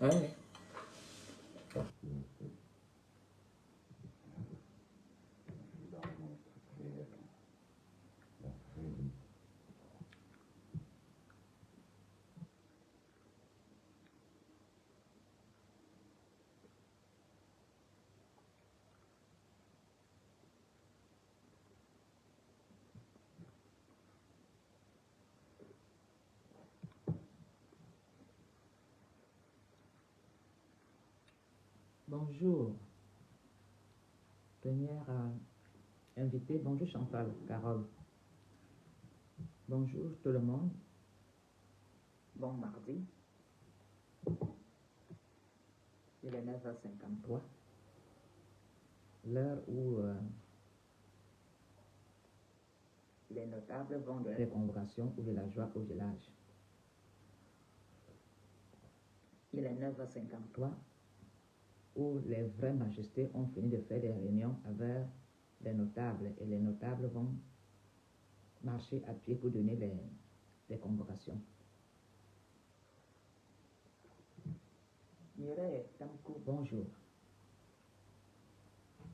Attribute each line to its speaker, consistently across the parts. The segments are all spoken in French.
Speaker 1: Ouais. Bonjour. Première invitée, bonjour Chantal, Carole. Bonjour tout le monde. Bon mardi. Il est 9h53. L'heure où les notables vont de la convocation ou de la joie au village. Il est 9h53 où les vraies majestés ont fini de faire des réunions avec les notables et les notables vont marcher à pied pour donner les convocations. Mireille Tamkou, bonjour.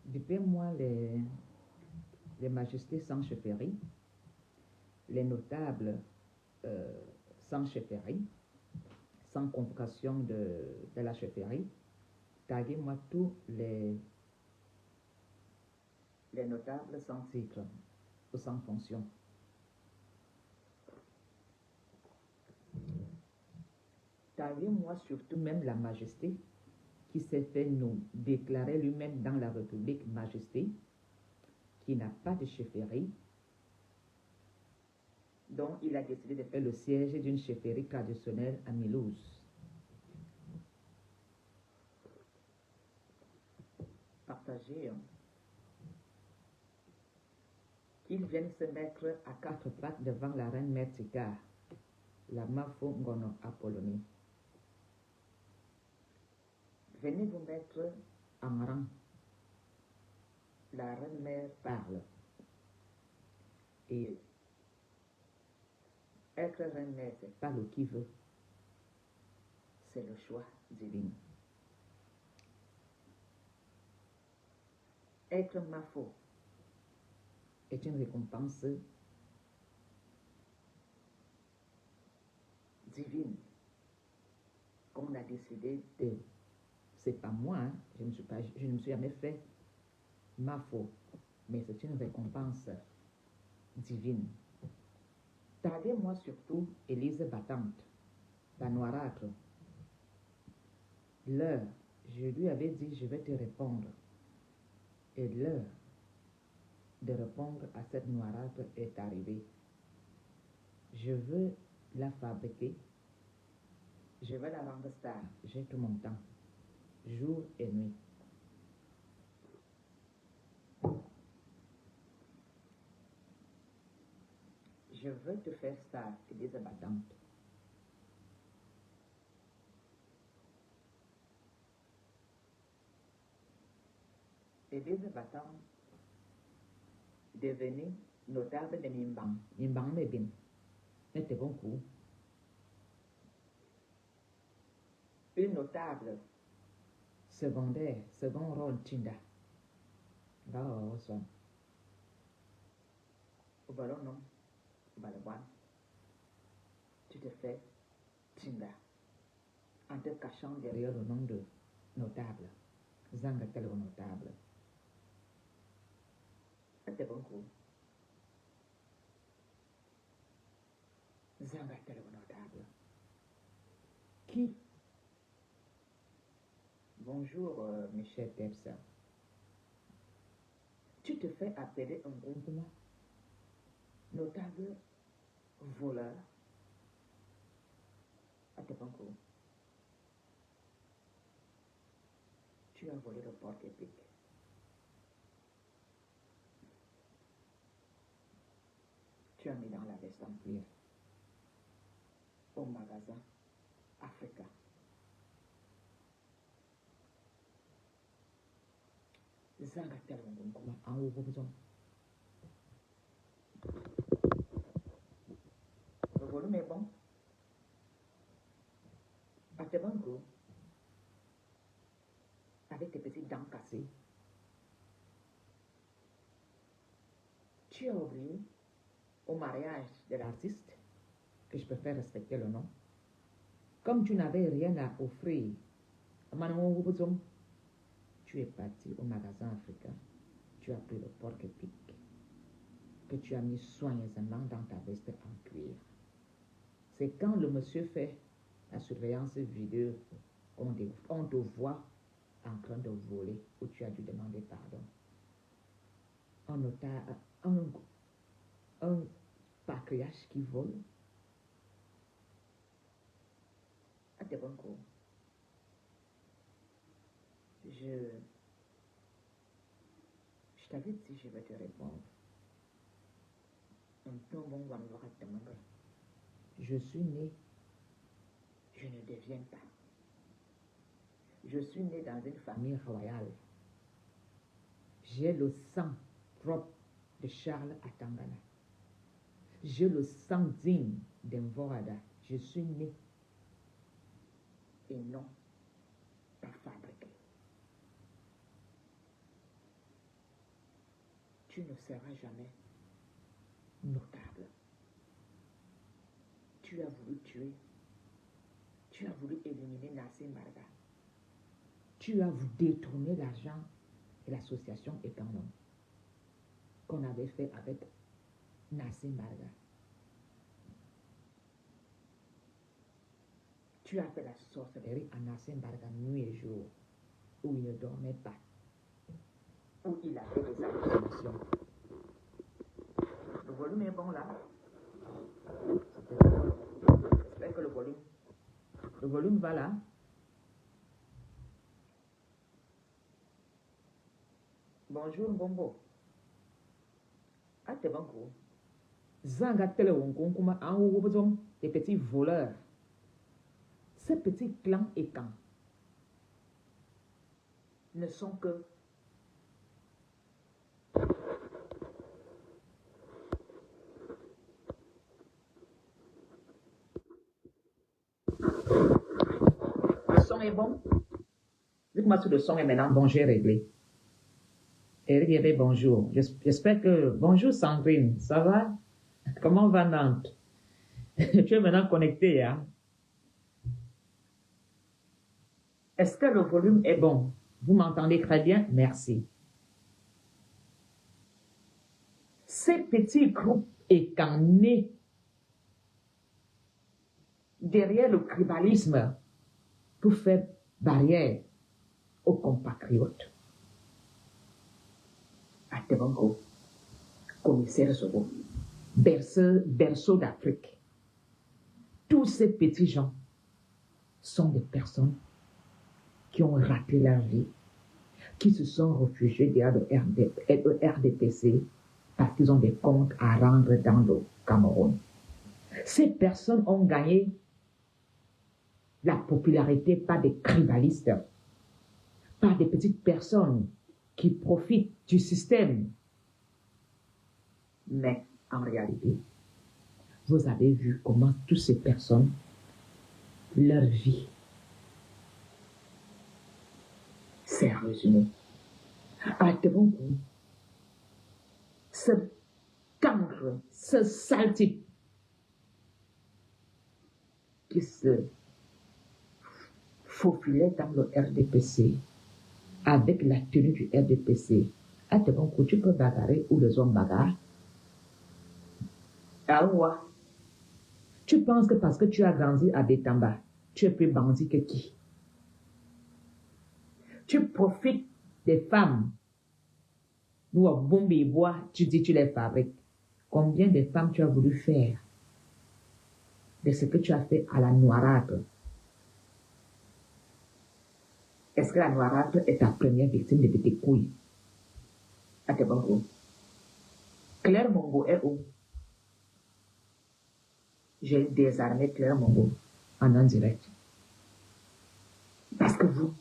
Speaker 1: Depuis-moi les majestés sans chefferie, les notables sans chefferie, sans convocation de la chefferie, taguez-moi tous les notables sans titre ou sans fonction. Taguez-moi surtout même la majesté qui s'est fait nous déclarer lui-même dans la République majesté, qui n'a pas de chefferie, dont il a décidé de faire le siège d'une chefferie traditionnelle à Milouz. Partagez qu'ils viennent se mettre à quatre pattes devant la reine Mertika, la Mafo Ngono Apollonie. Venez vous mettre en rang. La reine mère parle. Et être reine mère, c'est pas le qui veut. C'est le choix divin. Être Mafo est une récompense divine qu'on a décidé de... C'est pas moi, hein, je ne me suis jamais fait Mafo, mais c'est une récompense divine. Taguez-moi surtout Élise Battante, la noirâtre. L'heure, je lui avais dit, je vais te répondre. Et l'heure de répondre à cette noirâtre est arrivée. Je veux la fabriquer. Je veux la rendre star. J'ai tout mon temps, jour et nuit. Je veux te faire star, Élise Battante. Élise Battante devenue notable de Mimbang. Mimbang Mebin. C'était bon coup. Une notable secondaire, second rôle Tinda. Là, on sonne. Au ballon, non. Au ballon, tu te fais Tinda. En te cachant derrière le nom de notable. Zangatel notable. C'était bon coup. Zangatel notable. Qui? Bonjour, Michel Tepsa. Tu te fais appeler un groupement notable voleur. C'était bon coup. Tu as volé le porc épic. Tu as mis dans la veste en cuir au magasin Africa. Zangatel en haut, le volume est bon. Atebango, avec tes petites dents cassées. Tu as oublié au mariage de l'artiste, que je peux faire respecter le nom, comme tu n'avais rien à offrir, tu es parti au magasin africain, tu as pris le porc épic que tu as mis soigneusement dans ta veste en cuir. C'est quand le monsieur fait la surveillance vidéo, on te voit en train de voler, où tu as dû demander pardon. Un patriarche qui vole. À tes bons coups. Je t'avais dit, je vais te répondre. Je suis né, je ne deviens pas. Je suis né dans une famille royale. J'ai le sang propre de Charles Atangana. J'ai le sang digne d'Envorada. Je suis né et non pas fabriqué. Tu ne seras jamais notable. Tu as voulu tuer. Tu as voulu éliminer Nassim Marga. Tu as voulu détourner l'argent de l'association Ecanon qu'on avait fait avec Nassim Marga. Tu as fait la sorcellerie à Nassim Marga nuit et jour, où il ne dormait pas, où il avait des hallucinations. Le volume est bon là. J'espère que le volume va là. Bonjour Bombo. Ah, t'es bon gros. Zangatele Wonkonkuma en des petits voleurs. Ces petits clans et camps ne sont que le son est bon. Dites-moi si le son est maintenant bon, j'ai réglé. Eric, bonjour. J'espère que... Bonjour Sandrine, ça va? Comment va Nantes? Tu es maintenant connecté, hein? Est-ce que le volume est bon? Vous m'entendez très bien? Merci. Ces petits groupes écanés derrière le tribalisme pour faire barrière aux compatriotes. À Tebango, commissaire Zobo, berceau d'Afrique. Tous ces petits gens sont des personnes qui ont raté leur vie, qui se sont réfugiés derrière le RDPC parce qu'ils ont des comptes à rendre dans le Cameroun. Ces personnes ont gagné la popularité par des tribalistes, par des petites personnes qui profitent du système. Mais en réalité, vous avez vu comment toutes ces personnes, leur vie s'est résumée à de bons coups. Ce cancre, ce sale type qui se faufilait dans le RDPC avec la tenue du RDPC. À de bons coups, tu peux bagarrer ou les hommes bagarrent. Ah ouais. Tu penses que parce que tu as grandi à Détamba, tu es plus bandit que qui? Tu profites des femmes. Nous, à Bombi bois, tu dis tu les fabriques. Combien de femmes tu as voulu faire de ce que tu as fait à la noirâtre? Est-ce que la noirâtre est ta première victime de tes couilles? À tes bons coups. Claire Mongo est où? J'ai désarmé Claire Mongo en direct. Parce que vous,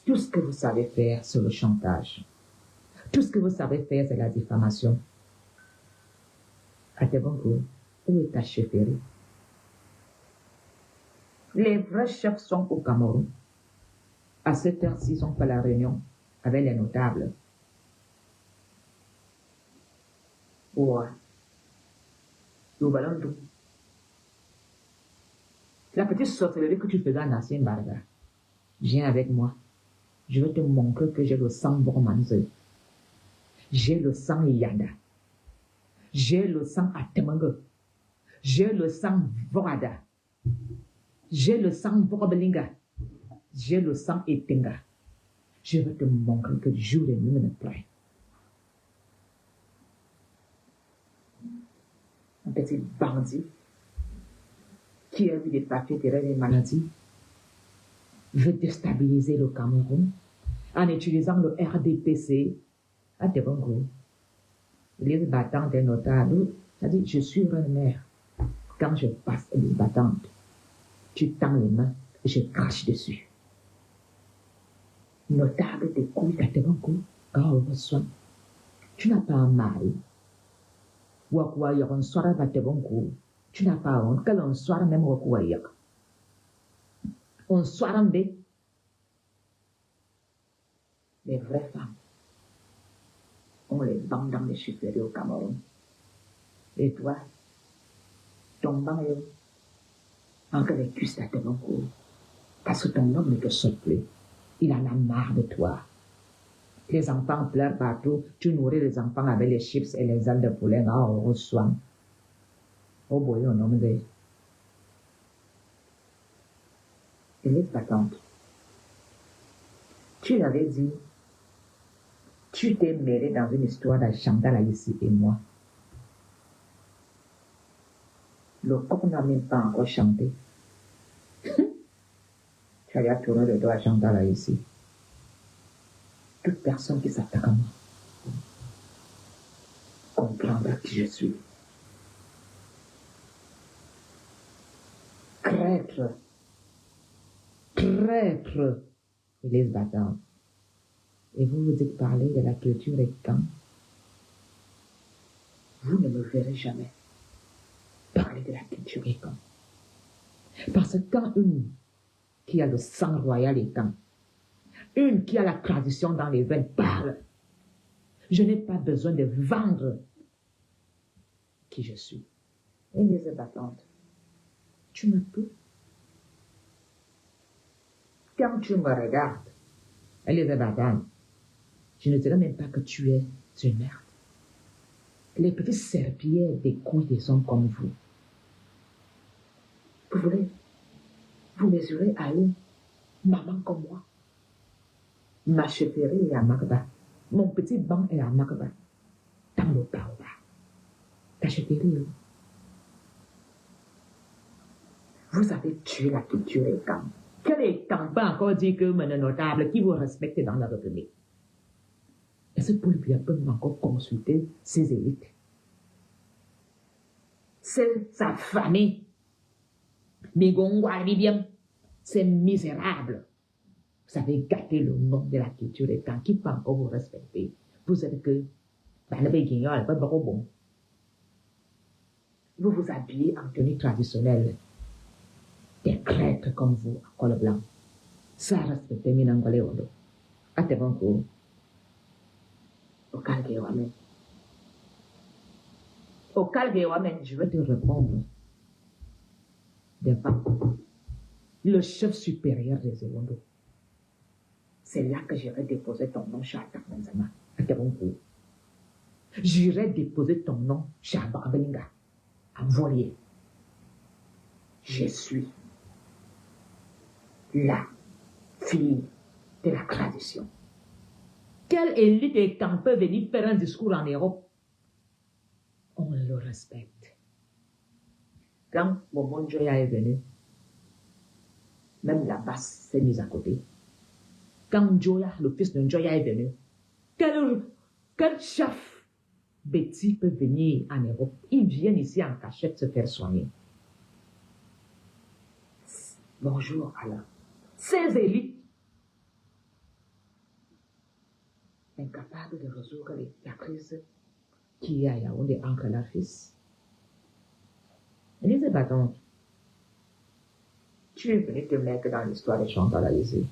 Speaker 1: tout ce que vous savez faire, c'est le chantage. Tout ce que vous savez faire, c'est la diffamation. À tes bons coups, où est ta chefferie? Les vrais chefs sont au Cameroun. À cette heure-ci, ils sont pas à la réunion avec les notables. Ouais. La petite sorcellerie que tu faisais en Ancien Barga, viens avec moi. Je vais te montrer que j'ai le sang Bormanze. J'ai le sang Yada. J'ai le sang Atemango. J'ai le sang Vorada. J'ai le sang Vorobelinga. J'ai le sang Etenga. Je vais te montrer que jour et nuit me plaît. Un petit bandit qui a vu des papiers terrain des maladies veut déstabiliser le Cameroun en utilisant le RDPC à Tebongo. Les battantes des notables, ça dit, je suis une mère. Quand je passe les battantes, tu tends les mains et je crache dessus. Notable des couilles à Tebongo, quand on reçoit, tu n'as pas un mari. Ou à quoi il y a un soir à Tebongo, tu n'as pas honte, quel un soir même au quoi il y a. Un soir en bé, les vraies femmes, on les vend dans les chiffreries au Cameroun. Et toi, ton banc est encore les cuisses à Tebongo, parce que ton homme ne te saute plus. Il en a marre de toi. Les enfants pleurent partout. Tu nourris les enfants avec les chips et les ailes de poulet. Ah, on reçoit. Oh boy, on nomme des. Élise battante. Tu l'avais dit. Tu t'es mêlé dans une histoire de Chantal ici et moi. Le coq n'a même pas encore chanté. Tu allais tourner le dos à Chantal ici. Toute personne qui s'attaque à moi comprendra qui je suis. Traître. Traître. Élise battante. Et vous vous dites parler de la culture et quand vous ne me verrez jamais parler de la culture et quand. Parce que quand une qui a le sang royal et quand, une qui a la tradition dans les veines parle, je n'ai pas besoin de vendre qui je suis. Élise battante, tu me peux. Quand tu me regardes, Élise battante, je ne dirais même pas que tu es une merde. Les petits serpillères des couilles des hommes comme vous. Vous voulez vous mesurer à une maman comme moi. Ma chefferie est à Magba. Mon petit banc est à Magba. Dans le Baoba. Ta chefferie. Vous avez tué la culture et quand. Quel étant pas encore dit que mon notable qui vous respecte dans la République? Est-ce que Paul Biya peut encore consulter ses élites? C'est sa famille. C'est misérable. Vous avez gâté le nom de la culture et quand qui peut encore vous respecter? Vous êtes que vous vous habillez en tenue traditionnelle. Des traîtres comme vous, à col blanc. Ça respecte Minangole Odo. À tes bons coups. Au Calguéwamen. Au Calguéwamen, je vais te répondre. Devant le chef supérieur des Ewondo. C'est là que j'irai déposer ton nom chez Atak Benzema. À tes bons coups. J'irai déposer ton nom chez Ababelinga. À Volier. Je suis la fille de la tradition. Quelle élite et quand peut venir faire un discours en Europe? On le respecte. Quand Momon Joya est venu, même la basse s'est mise à côté. Quand Joya, le fils de Joya est venu, quel chef Betty peut venir en Europe? Ils viennent ici en cachette se faire soigner. Bonjour Alain. Ces élites incapables de résoudre la crise qui est à Yaoundé entre leur fils. Élise battante, tu es venu te mettre dans l'histoire de Chantal ici.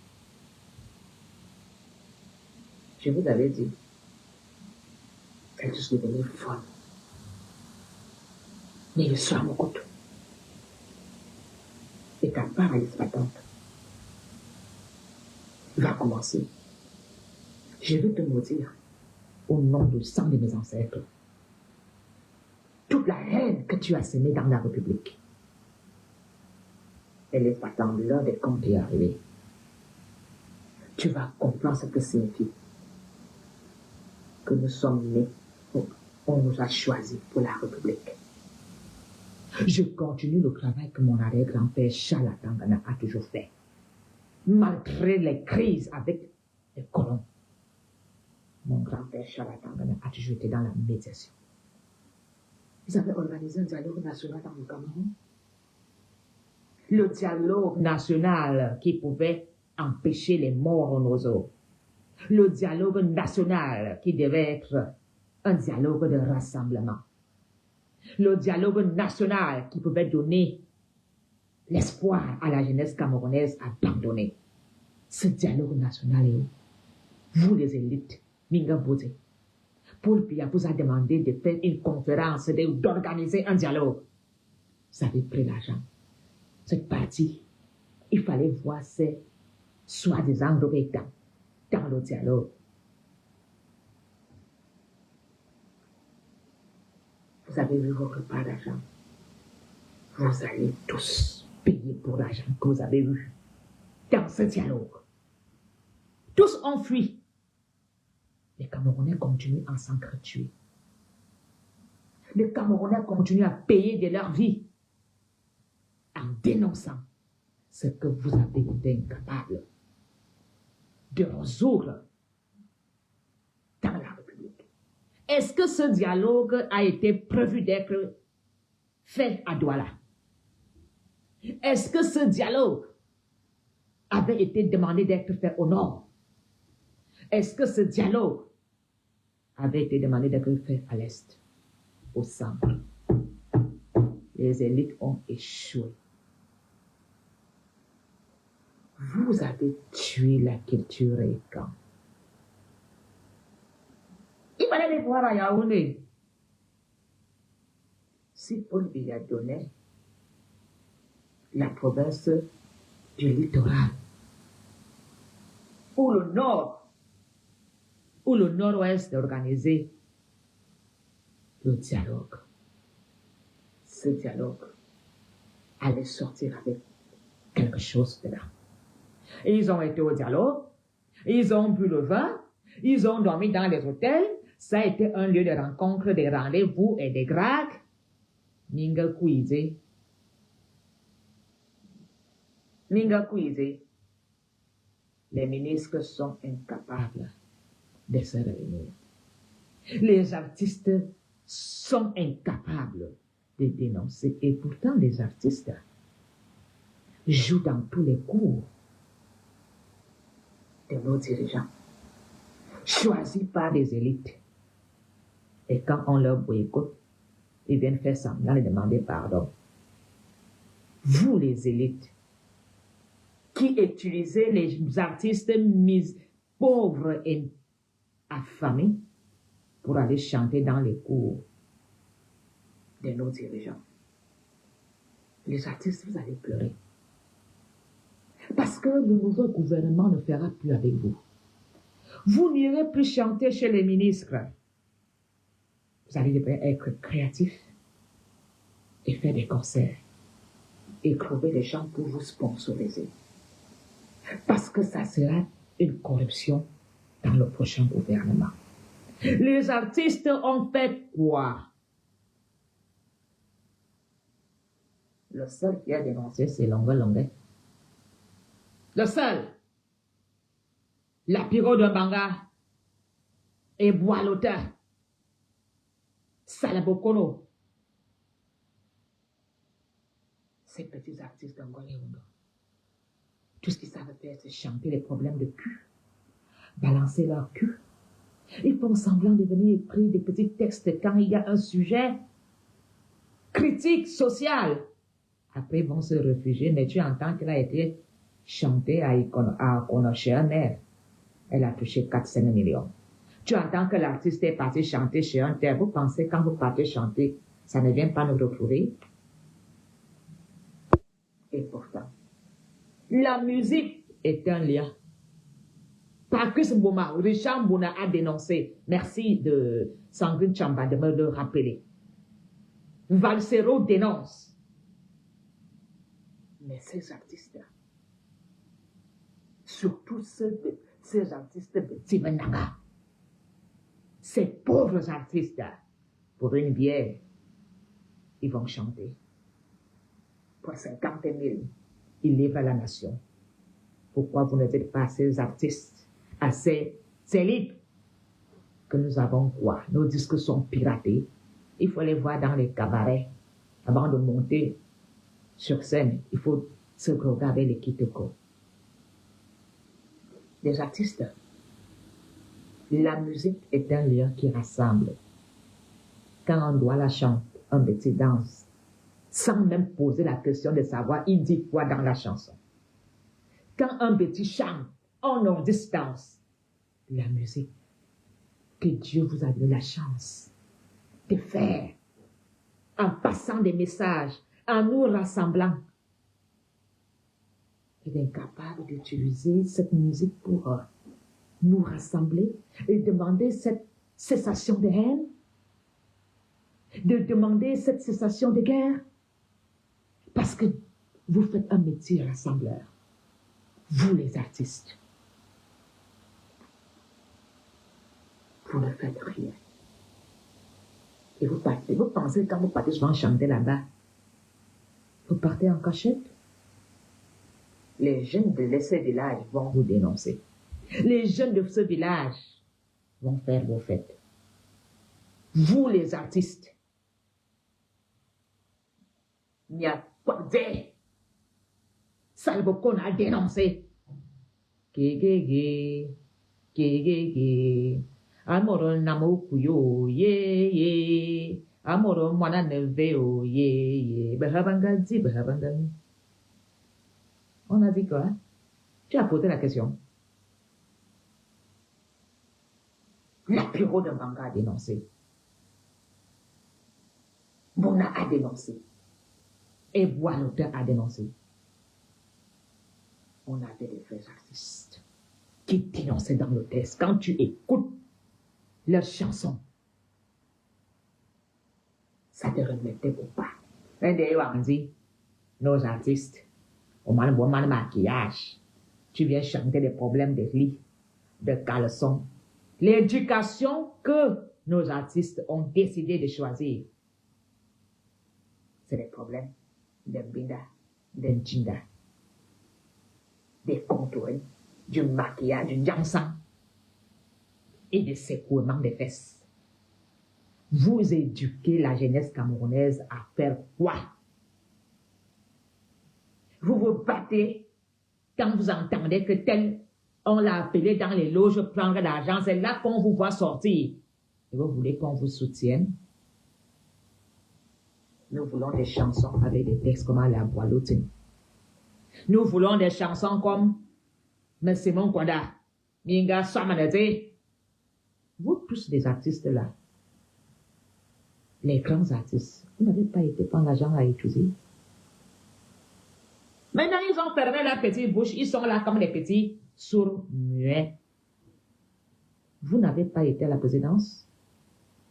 Speaker 1: Je vous avais dit, elle est devenue folle. Mais le soir, mon couteau. Et ta part à l'exploitante va commencer. Je veux te maudire au nom du sang de mes ancêtres. Toute la haine que tu as semée dans la République. Et l'exploitante, l'heure des comptes est arrivée. Tu vas comprendre ce que signifie que nous sommes nés, on nous a choisis pour la République. Je continue le travail que mon arrière-grand-père Charles Tangana a toujours fait, malgré les crises avec les colons. Mon grand-père Charles Tangana a toujours été dans la médiation. Ils avaient organisé un dialogue national dans le Cameroun. Le dialogue national qui pouvait empêcher les morts en oiseaux. Le dialogue national qui devait être un dialogue de rassemblement. Le dialogue national qui pouvait donner l'espoir à la jeunesse camerounaise abandonnée. Ce dialogue national est où? Vous les élites, Minga Bouté, Paul Biya vous a demandé de faire une conférence, d'organiser un dialogue. Vous avez pris l'argent. C'est parti. Il fallait voir ces soi-disant représentants dans le dialogue. Vous avez eu votre part d'argent. Vous allez tous payer pour l'argent que vous avez eu dans ce dialogue. Tous ont fui. Les Camerounais continuent à s'entretuer. Les Camerounais continuent à payer de leur vie en dénonçant ce que vous avez été incapable de résoudre dans la République. Est-ce que ce dialogue a été prévu d'être fait à Douala? Est-ce que ce dialogue avait été demandé d'être fait au nord? Est-ce que ce dialogue avait été demandé d'être fait à l'est, au centre? Les élites ont échoué. Vous avez tué la culture et quand? Il fallait les voir à Yaoundé. Si Paul Biya donnait la province du littoral, ou le nord, ou le nord-ouest d'organiser le dialogue, ce dialogue allait sortir avec quelque chose dedans. Ils ont été au dialogue, ils ont bu le vin, ils ont dormi dans les hôtels, ça a été un lieu de rencontre, des rendez-vous et des graques. Minga Kouizé. Minga Kouizé. Les ministres sont incapables de se réunir. Les artistes sont incapables de dénoncer. Et pourtant, les artistes jouent dans tous les cours de nos dirigeants, choisis par des élites. Et quand on leur boycotte, ils viennent faire semblant de demander pardon. Vous, les élites, qui utilisez les artistes pauvres et affamés pour aller chanter dans les cours de nos dirigeants. Les artistes, vous allez pleurer. Parce que le nouveau gouvernement ne fera plus avec vous. Vous n'irez plus chanter chez les ministres. Vous allez devoir être créatif et faire des concerts et trouver des gens pour vous sponsoriser. Parce que ça sera une corruption dans le prochain gouvernement. Les artistes ont fait quoi? Le seul qui a dénoncé, c'est Longue. Le seul. La Piro de Banga et Boalota. Salabokono. Ces petits artistes d'Angolais. Tout ce qu'ils savent faire, c'est chanter les problèmes de cul. Balancer leur cul. Ils font semblant de venir écrire des petits textes quand il y a un sujet critique, social. Après, ils vont se réfugier, mais tu entends qu'elle a été chantée à Konocher. Elle a touché 4-5 millions. Tu entends que l'artiste est parti chanter chez un tel. Vous pensez quand vous partez chanter, ça ne vient pas nous retrouver? Et pourtant, la musique est un lien. Marcus Mboma, Richard Mbona a dénoncé. Merci de Sandrine Chamba de me le rappeler. Valsero dénonce. Mais ces artistes, surtout ces artistes de Timenanga, ces pauvres artistes, pour une bière, ils vont chanter. Pour 50 000, ils livrent à la nation. Pourquoi vous n'êtes pas ces artistes assez libres que nous avons quoi? Nos disques sont piratés. Il faut les voir dans les cabarets. Avant de monter sur scène, il faut se regarder les kitoko. Les artistes, la musique est un lien qui rassemble. Quand on doit la chanter, un petit danse, sans même poser la question de savoir il dit quoi dans la chanson. Quand un petit chante, en non-distance, la musique, que Dieu vous a donné la chance de faire, en passant des messages, en nous rassemblant. Il est incapable d'utiliser cette musique pour nous rassembler et demander cette cessation de haine, de demander cette cessation de guerre, parce que vous faites un métier rassembleur, vous les artistes. Vous ne faites rien. Et vous partez, vous pensez quand vous partez souvent chanter là-bas, vous partez en cachette. Les jeunes de ce village vont vous dénoncer. Les jeunes de ce village vont faire vos fêtes. Vous les artistes, il n'y a pas de salvo qu'on a dénoncé. Gégégé, gégégé, amoron namokuyo, ye, amoron mwana neveo, ye, behabangazi, behabangami. On a dit quoi? Tu as posé la question. L'apéro de Mbanga a dénoncé. Bona a dénoncé. Et Bois-l'auteur a dénoncé. On avait des vrais artistes qui dénonçaient dans le texte. Quand tu écoutes leurs chansons, ça te remettait au pas. Un des on dit, nos artistes, au moment de maquillage, tu viens chanter des problèmes de lit, de caleçon. L'éducation que nos artistes ont décidé de choisir, c'est des problèmes de bida, de jinda, des contours, du maquillage, du jansan et des secouements des fesses. Vous éduquez la jeunesse camerounaise à faire quoi? Vous vous battez quand vous entendez que tel, on l'a appelé dans les loges prendre l'argent, c'est là qu'on vous voit sortir. Et vous voulez qu'on vous soutienne? Nous voulons des chansons avec des textes comme la Boilotine. Nous voulons des chansons comme Simon Kwada, Minga Samanete. Vous tous les artistes là, les grands artistes, vous n'avez pas été prendre l'argent à étudier. Maintenant, ils ont fermé la petite bouche, ils sont là comme des petits sourds muets. Vous n'avez pas été à la présidence.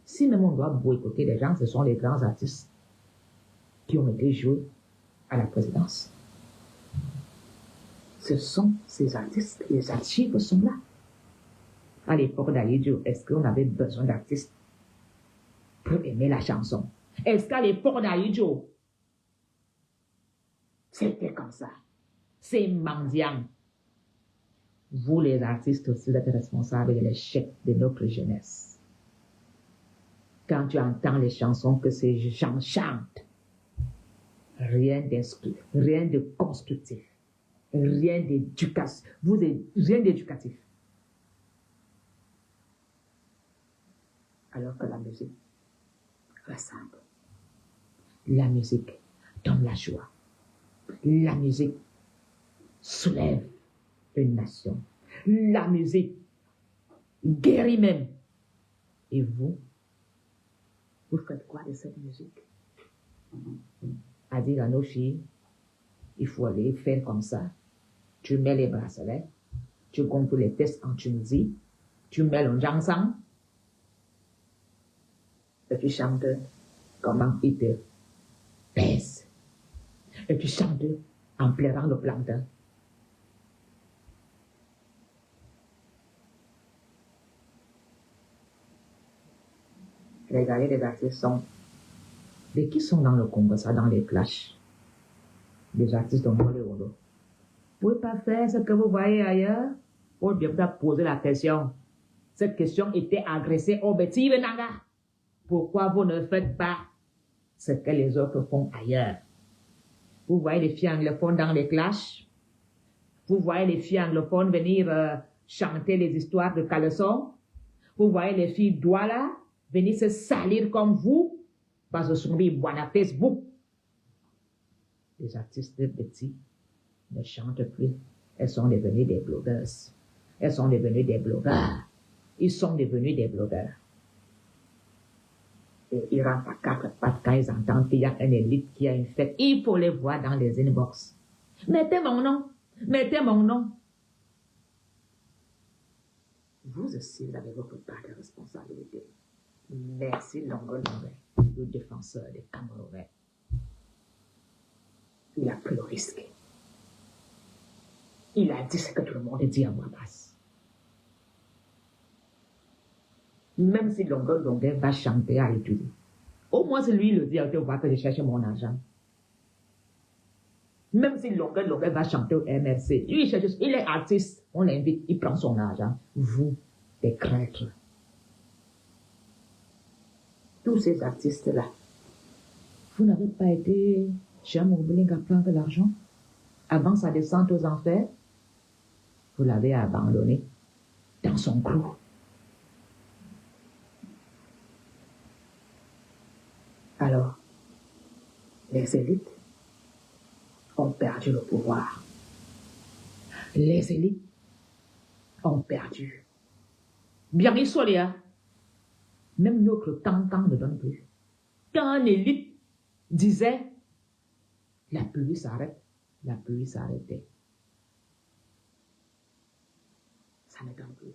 Speaker 1: Si même on doit boycotter les gens, ce sont les grands artistes qui ont été joués à la présidence. Ce sont ces artistes, les archives sont là. À l'époque d'Aïdjo, est-ce qu'on avait besoin d'artistes pour aimer la chanson? Est-ce qu'à l'époque d'Aïdjo, c'était comme ça? C'est mendiant. Vous, les artistes aussi, vous êtes responsables de l'échec de notre jeunesse. Quand tu entends les chansons que ces gens chantent, rien de constructif, rien d'éducatif. Vous êtes rien d'éducatif. Alors que la musique rassemble. La musique donne la joie. La musique soulève une nation. La musique guérit même Et vous faites quoi de cette musique? À dire à nos filles, il faut aller faire comme ça. Tu mets les bracelets, tu gonfles les tests en Tunisie, tu mélanges ensemble, et tu chantes comment il te pèse. Et tu chantes en pleurant le plantain. Regardez les artistes qui sont dans le Congo, ça, dans les clashs. Les artistes de Hollywood. Vous ne pouvez pas faire ce que vous voyez ailleurs. Ou bien vous avez posé la question. Cette question était agressée au Betty Benanga. Pourquoi vous ne faites pas ce que les autres font ailleurs? Vous voyez les filles anglophones dans les clashs. Vous voyez les filles anglophones venir chanter les histoires de caleçon. Vous voyez les filles Douala venir se salir comme vous parce que sont mis à Facebook. Les artistes de Betty ne chantent plus. Elles sont devenues des blogueuses. Elles sont devenues des blogueurs. Ils sont devenus des blogueurs. Et ils rentrent à quatre pattes quand ils entendent qu'il y a une élite qui a une fête. Il faut les voir dans les inbox. Mettez mon nom. Mettez mon nom. Vous aussi, vous avez votre part de responsabilité. Merci, Longo, le défenseur des Camerounais. Il a pris le risque. Il a dit ce que tout le monde dit à voix basse. Même si Longo va chanter à l'étude. Au moins, c'est lui le dit à voix que je cherche mon argent. Même si Longo va chanter au MRC. Lui, il est artiste. On l'invite, il prend son argent. Vous, des traîtres. Tous ces artistes-là, vous n'avez pas été chez un Moubling à prendre l'argent avant sa descente aux enfers? Vous l'avez abandonné dans son clou. Alors, les élites ont perdu le pouvoir. Les élites ont perdu. Bien sûr, même notre temps ne donne plus. Quand l'élite disait la pluie s'arrête, la pluie s'arrêtait. Ça ne donne plus.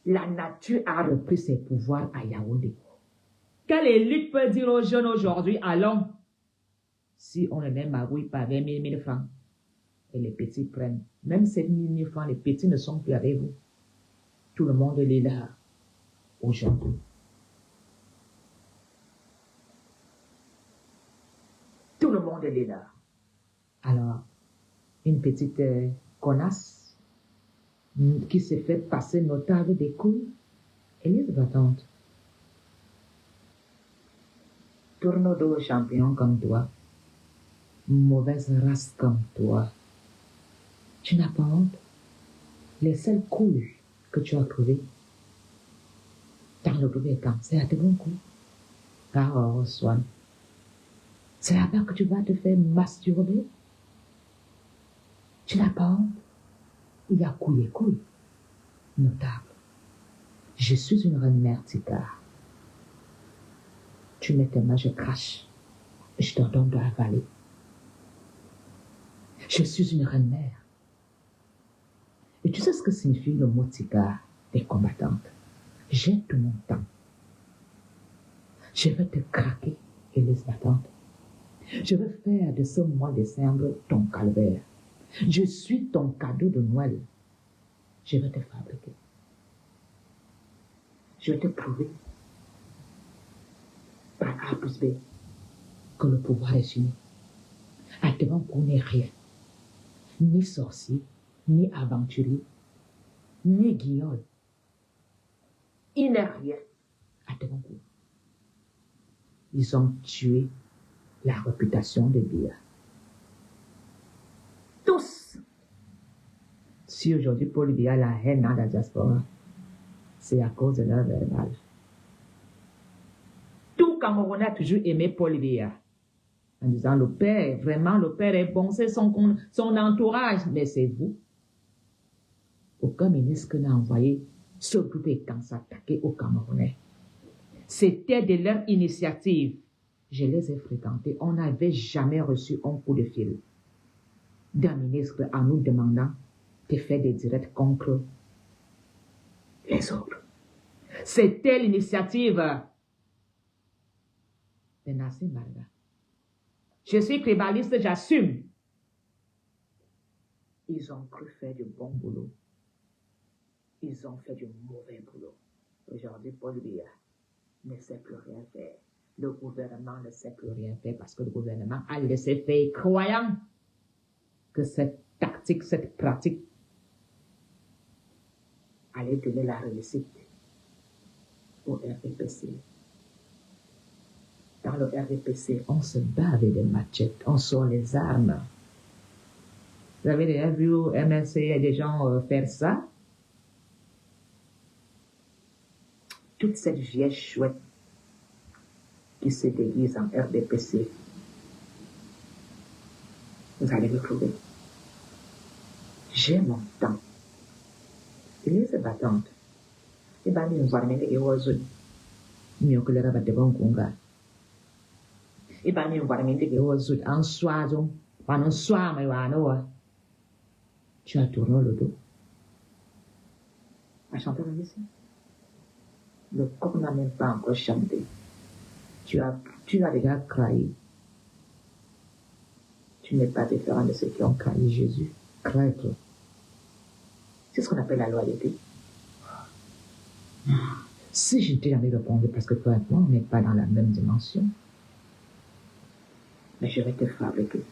Speaker 1: La nature a repris ses pouvoirs à Yaoundé. Quelle élite peut dire aux jeunes aujourd'hui, allons, si on ne les magouille pas 20 000 francs, et les petits prennent, même 7 000 francs, les petits ne sont plus avec vous. Tout le monde est là, aujourd'hui. Tout le monde est là. Alors, une petite connasse qui s'est fait passer notable des couilles, elle est battante. Tourne-dos champion comme toi, mauvaise race comme toi. Tu n'as pas honte. Les seules couilles que tu as trouvées dans le premier camp, c'est à tes bons coups. Car Swan, c'est là-bas que tu vas te faire masturber. Tu n'as pas honte. Il y a couilles et couilles. Notable. Je suis une reine mère ticard. Tu mets tes mains, je crache. Je te donne de avaler. Je suis une reine mère. Et tu sais ce que signifie le mot ticard des combattantes? J'ai tout mon temps. Je vais te craquer, Élise battante. Je vais faire de ce mois de décembre ton calvaire. Je suis ton cadeau de Noël. Je vais te fabriquer. Je vais te prouver par A plus B que le pouvoir est fini. À devant qu'on n'est rien. Ni sorcier, ni aventurier, ni guignol. Il n'est rien à devant qu'on. Ils ont tué la réputation de Biya. Tous. Si aujourd'hui Paul Biya a la haine dans la diaspora, c'est à cause de leur verbal. Tout Camerounais a toujours aimé Paul Biya. En disant, le père, vraiment, le père est bon, c'est son entourage. Mais c'est vous. Aucun ministre n'a envoyé ce groupe est quand s'attaquer aux Camerounais. C'était de leur initiative. Je les ai fréquentés. On n'avait jamais reçu un coup de fil d'un ministre en nous demandant de faire des directs contre les autres. C'était l'initiative de Nassim Marga. Je suis tribaliste, j'assume. Ils ont cru faire du bon boulot. Ils ont fait du mauvais boulot. Aujourd'hui, Paul Biya ne sait plus rien faire. Le gouvernement ne sait plus rien faire parce que le gouvernement a laissé faire, croyant que cette tactique, cette pratique allait donner la réussite au RDPC. Dans le RDPC, on se bat avec des machettes, on sort les armes. Vous avez déjà vu au MLC, il y a des gens faire ça? Toute cette vieille chouette qui se déguise en RDPC, vous allez me trouver. J'ai mon temps. Il est battante. Et bien, nous allons mener les oiseaux. Mieux que le rabat de bon conga. Et bien, nous allons mener les oiseaux en soir, pendant soir, mais tu as tourné le dos. À chanter la musique. Le corps n'a même pas encore chanté. Tu as déjà craillé. Tu n'es pas différent de ceux qui ont craillé Jésus. Craille-toi. C'est ce qu'on appelle la loyauté. Si je ne t'ai jamais répondu parce que toi et moi, on n'est pas dans la même dimension, mais je vais te fabriquer.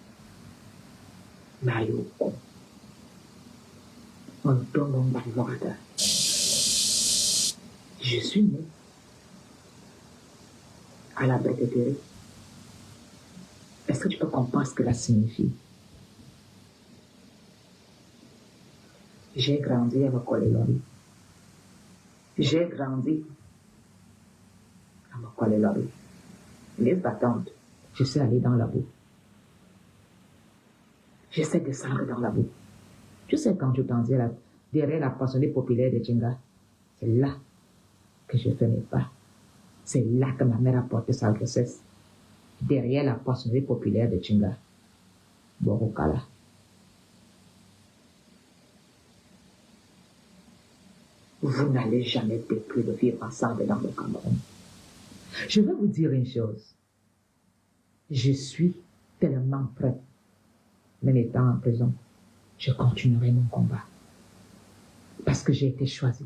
Speaker 1: Mario, on donne un bavard. Je suis né à la Bététérée. Est-ce que tu peux comprendre ce que cela signifie? J'ai grandi à Mokolelori. J'ai grandi à Mokolelori. Les battantes, je suis allé dans la boue. J'essaie de descendre dans la boue. Tu sais, quand tu grandis derrière la passionnée populaire de Djinga, c'est là que je fais mes pas. C'est là que ma mère a porté sa grossesse. Derrière la passionnée populaire de Djinga. Borokala. Vous n'allez jamais plus de vivre ensemble dans le Cameroun. Je vais vous dire une chose. Je suis tellement prête. Même étant en prison, je continuerai mon combat. Parce que j'ai été choisie.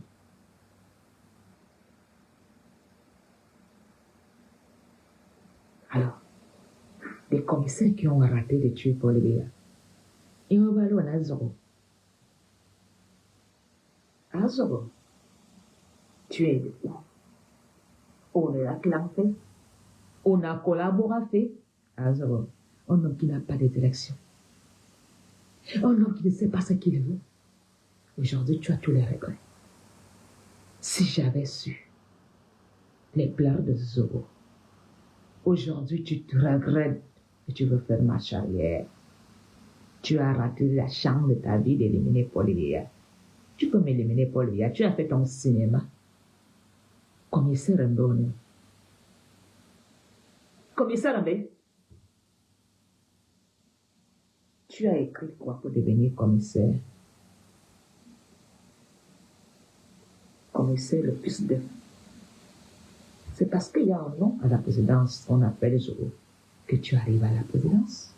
Speaker 1: Alors, les commissaires qui ont raté de tuer Paul Biya, ils vont aller à Zoro. À Zoro, tu es de où? On a fait, on a collaboré à Zoro. Un homme qui n'a pas de direction. Un homme qui ne sait pas ce qu'il veut. Aujourd'hui, tu as tous les regrets. Si j'avais su les pleurs de Zoro, aujourd'hui, tu te regrettes et tu veux faire marche arrière. Tu as raté la chance de ta vie d'éliminer Paul Biya. Tu peux m'éliminer Paul Biya. Tu as fait ton cinéma. Commissaire Mbone. Commissaire Mbone. Tu as écrit quoi pour devenir commissaire? Commissaire le fils de... C'est parce qu'il y a un nom à la présidence qu'on appelle Zoro que tu arrives à la présidence.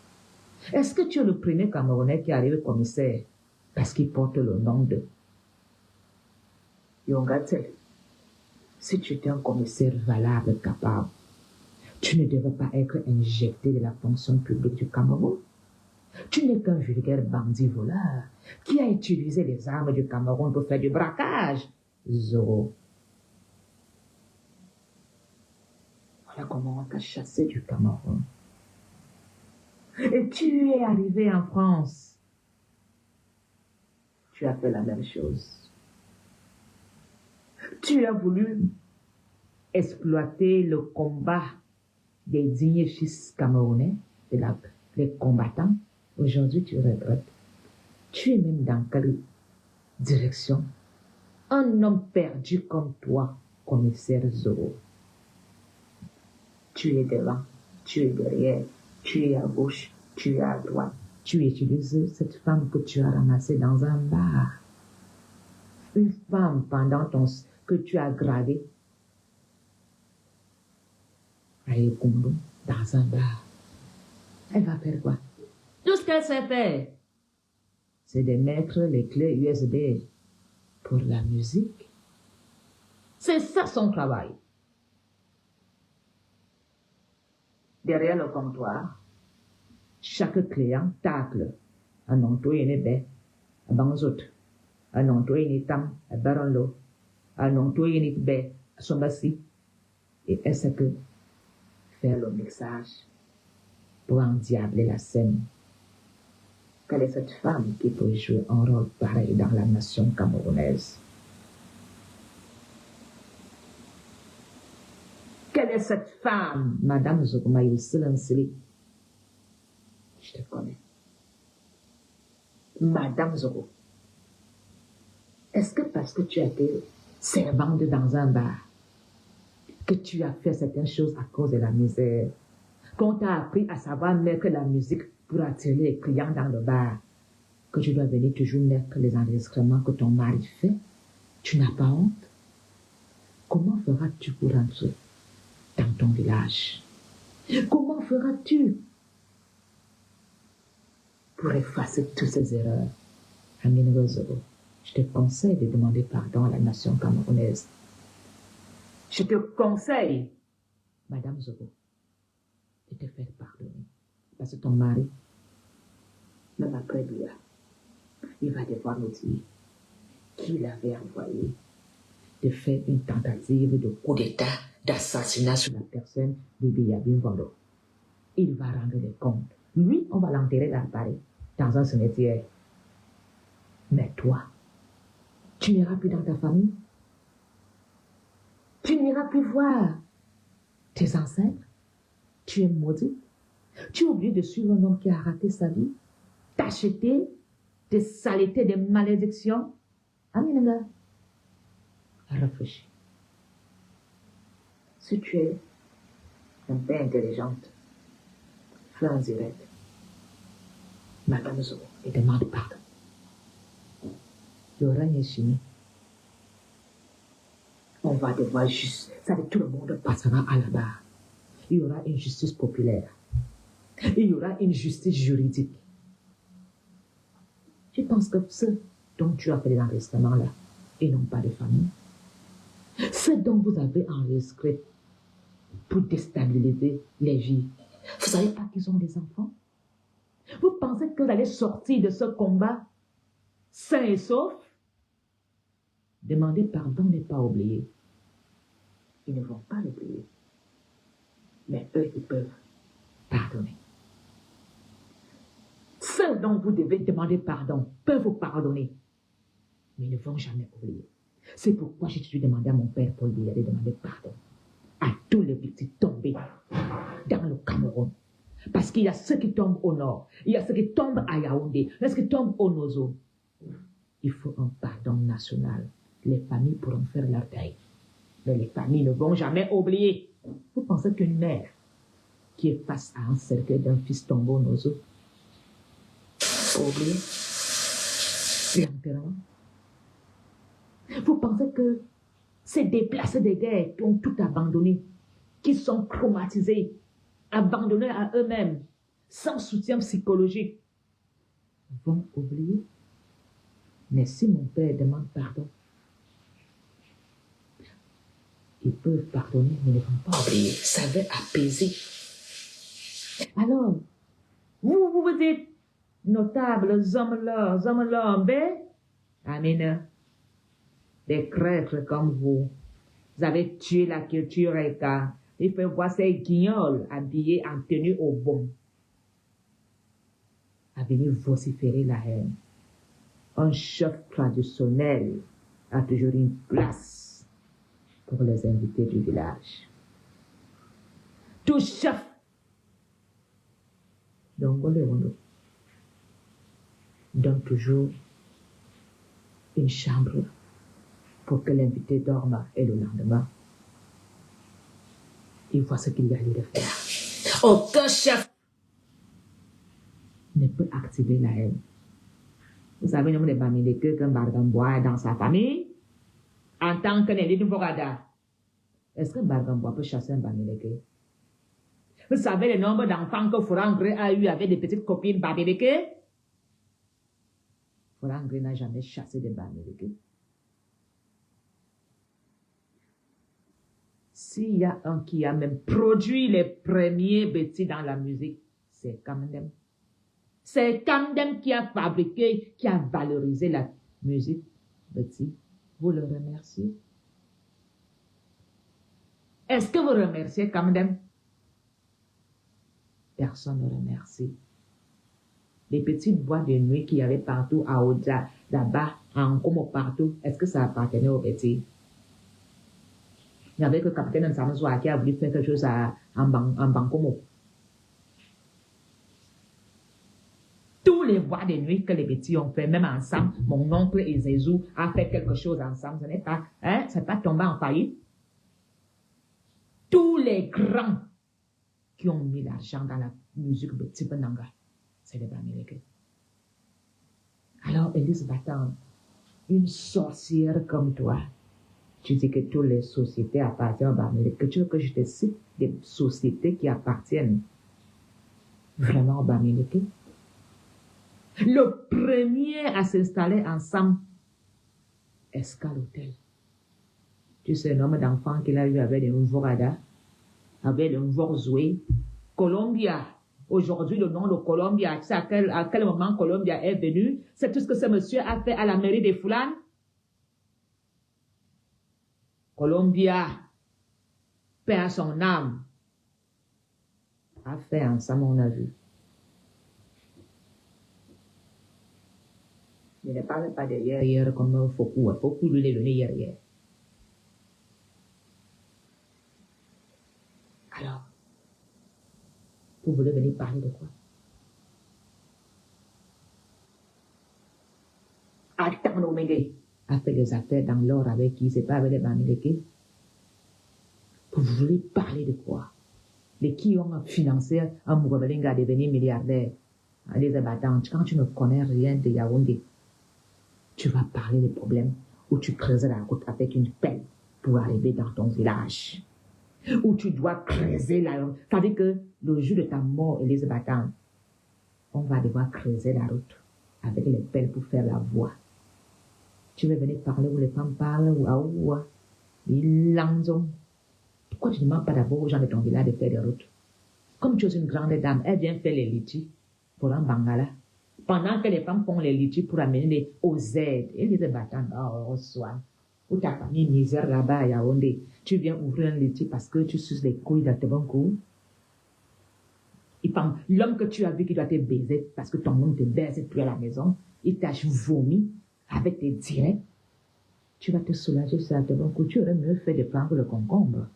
Speaker 1: Est-ce que tu es le premier Camerounais qui arrive commissaire parce qu'il porte le nom de Yongatel? Si tu étais un commissaire valable, capable, tu ne devais pas être injecté de la fonction publique du Cameroun. Tu n'es qu'un vulgaire bandit voleur qui a utilisé les armes du Cameroun pour faire du braquage. Zoro. Voilà comment on t'a chassé du Cameroun. Et tu es arrivé en France. Tu as fait la même chose. Tu as voulu exploiter le combat des dignes fils camerounais, les combattants. Aujourd'hui, tu regrettes. Tu es même dans quelle direction? Un homme perdu comme toi, commissaire Zorro. Tu es devant, tu es derrière, tu es à gauche, tu es à droite. Tu utilises cette femme que tu as ramassée dans un bar. Une femme que tu as gravée à Ekumbu dans un bar. Elle va faire quoi? Tout ce qu'elle sait faire, c'est de mettre les clés USB pour la musique. C'est ça son travail. Derrière le comptoir, chaque client tacle un onto et une baie, un banzot, un onto et une tam, un baranlo, un onto et une baie, à son bassi. Et est-ce que faire le mixage pour endiabler la scène? Quelle est cette femme qui peut jouer un rôle pareil dans la nation camerounaise? Quelle est cette femme, Madame Zokumaïl Silansili? Je te connais. Madame Zoko. Est-ce que parce que tu as été servante dans un bar, que tu as fait certaines choses à cause de la misère, qu'on t'a appris à savoir mettre la musique pour attirer les clients dans le bar, que tu dois venir toujours mettre les enregistrements que ton mari fait? Tu n'as pas honte? Comment feras-tu pour rentrer dans ton village? Comment feras-tu pour effacer toutes ces erreurs? Amine Zoro, je te conseille de demander pardon à la nation camerounaise. Je te conseille, Madame Zoro, de te faire pardonner. Parce que ton mari, même après lui, il va devoir nous dire qu'il avait envoyé de faire une tentative de coup d'État, d'assassinat sur la personne de Biyabin Vando. Il va rendre les comptes. Lui, on va l'enterrer dans Paris, dans un cimetière. Mais toi, tu n'iras plus dans ta famille. Tu n'iras plus voir tes ancêtres. Tu es maudit. Tu es obligé de suivre un homme qui a raté sa vie, t'acheter des saletés, des malédictions. Aminanga, réfléchis. Si tu es un peu intelligente, fais un direct. Madame Zoro, et demande pardon. Le règne est fini. On va devoir juste, ça veut dire tout le monde passera à la barre. Il y aura une justice populaire. Il y aura une justice juridique. Je pense que ce dont tu as fait l'enregistrement là, et non pas de famille, ce dont vous avez enregistré pour déstabiliser les vies, vous savez pas qu'ils ont des enfants? Vous pensez que vous allez sortir de ce combat sain et sauf? Demander pardon n'est pas oublier. Ils ne vont pas l'oublier. Mais eux, ils peuvent pardonner. Ceux dont vous devez demander pardon peuvent vous pardonner, mais ils ne vont jamais oublier. C'est pourquoi j'ai toujours demandé à mon père Paul Biya de demander pardon à tous les victimes tombées dans le Cameroun. Parce qu'il y a ceux qui tombent au nord, il y a ceux qui tombent à Yaoundé, il y a ceux qui tombent au Nozo. Il faut un pardon national. Les familles pourront faire leur deuil, mais les familles ne vont jamais oublier. Vous pensez qu'une mère qui est face à un cercueil d'un fils tombé au Nozo faut oublier l'enterrement? Vous pensez que ces déplacés de guerre qui ont tout abandonné, qui sont traumatisés, abandonnés à eux-mêmes, sans soutien psychologique, vont oublier? Mais si mon père demande pardon, ils peuvent pardonner, mais ils ne vont pas oublier. Ça va apaiser. Alors, vous dites, notables hommes l'homme, Amen. Des traîtres comme vous avez tué la culture Eka. Il fait voir ces guignols habillés en tenue au bon à venir vociférer la haine. Un chef traditionnel a toujours une place pour les invités du village. Tout chef d'Ongolé donne toujours une chambre faut que l'invité dorme et le lendemain, il voit ce qu'il y a lieu de faire. Aucun chef ne peut activer la haine. Vous savez, nous avons des que Bargambois est dans sa famille, en tant que Nelly Fogada. Est-ce que Bargambois peut chasser un Bamileke? Vous savez le nombre d'enfants que Forangré a eu avec des petites copines Bamileke? Forangré n'a jamais chassé de Bamileke. S'il y a un qui a même produit les premiers bêtis dans la musique, c'est Kamdem. C'est Kamdem qui a fabriqué, qui a valorisé la musique bêtis. Vous le remerciez? Est-ce que vous remerciez Kamdem? Personne ne remercie. Les petites voix de nuit qu'il y avait partout à Oja, là-bas, à Nkomo, partout, est-ce que ça appartenait aux bêtis? Il n'y avait que le capitaine Nsamazwa qui a voulu faire quelque chose en Bankomo. Tous les voix de nuit que les petits ont fait, même ensemble, mon oncle et Zézou a fait quelque chose ensemble. Ce n'est pas, c'est pas tombé en faillite. Tous les grands qui ont mis l'argent dans la musique de Tipenanga, c'est les Bamileke. Alors, Élise Batang, une sorcière comme toi, tu dis que toutes les sociétés appartiennent aux Bamileke. Tu veux que je te cite des sociétés qui appartiennent vraiment aux Bamileke? Le premier à s'installer ensemble, Escale Hotel. Tu sais, le nombre d'enfants qu'il a eu avec les Mvorada, avec les Mvorzoué, Colombia. Aujourd'hui, le nom de Colombia, tu sais à quel moment Colombia est venu? C'est tout ce que ce monsieur a fait à la mairie des Foulanes. Colombia, paix à son âme, a fait ensemble, on a vu. Je ne parle pas de hier comme Foucault. Foucault lui est venu hier. Alors, vous voulez venir parler de quoi? Attends, Nomede a fait des affaires dans l'or avec qui? C'est pas avec les Bamileke. Vous voulez parler de quoi? Les qui ont financé un Mougabelinga à devenir milliardaire? Les abattants, quand tu ne connais rien de Yaoundé, tu vas parler des problèmes où tu creuses la route avec une pelle pour arriver dans ton village. Où tu dois creuser la route. C'est-à-dire que le jour de ta mort, Elisabeth, on va devoir creuser la route avec les pelles pour faire la voie. Tu veux venir parler où les femmes parlent, ou à où, pourquoi tu ne demandes pas d'abord aux gens de ton village de faire des routes? Comme tu es une grande dame, elle vient faire les litchis pour un bangala. Pendant que les femmes font les litchis pour amener aux aides, et les battants, reçoivent. Ou ta famille misère là-bas à Yaoundé, tu viens ouvrir un litchi parce que tu suces les couilles dans ton cou. L'homme que tu as vu qui doit te baiser parce que ton homme te baise plus à la maison, il t'a vomi avec tes directs. Tu vas te soulager sur la ton cou. Tu aurais mieux fait de prendre le concombre.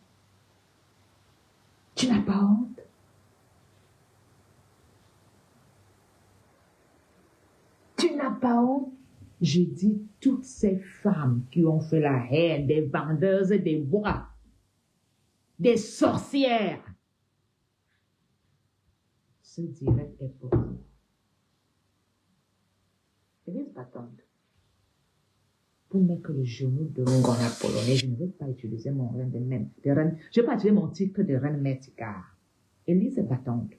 Speaker 1: Tu n'as pas honte? Tu n'as pas honte? Je dis toutes ces femmes qui ont fait la haine des vendeuses des bois, des sorcières. Ce direct est pour vous. Élise Batante, pour mettre le genou de mon gonna polonais, je ne veux pas utiliser mon reine de même. Je ne vais pas utiliser mon titre de reine Mertikar. Élise Batante,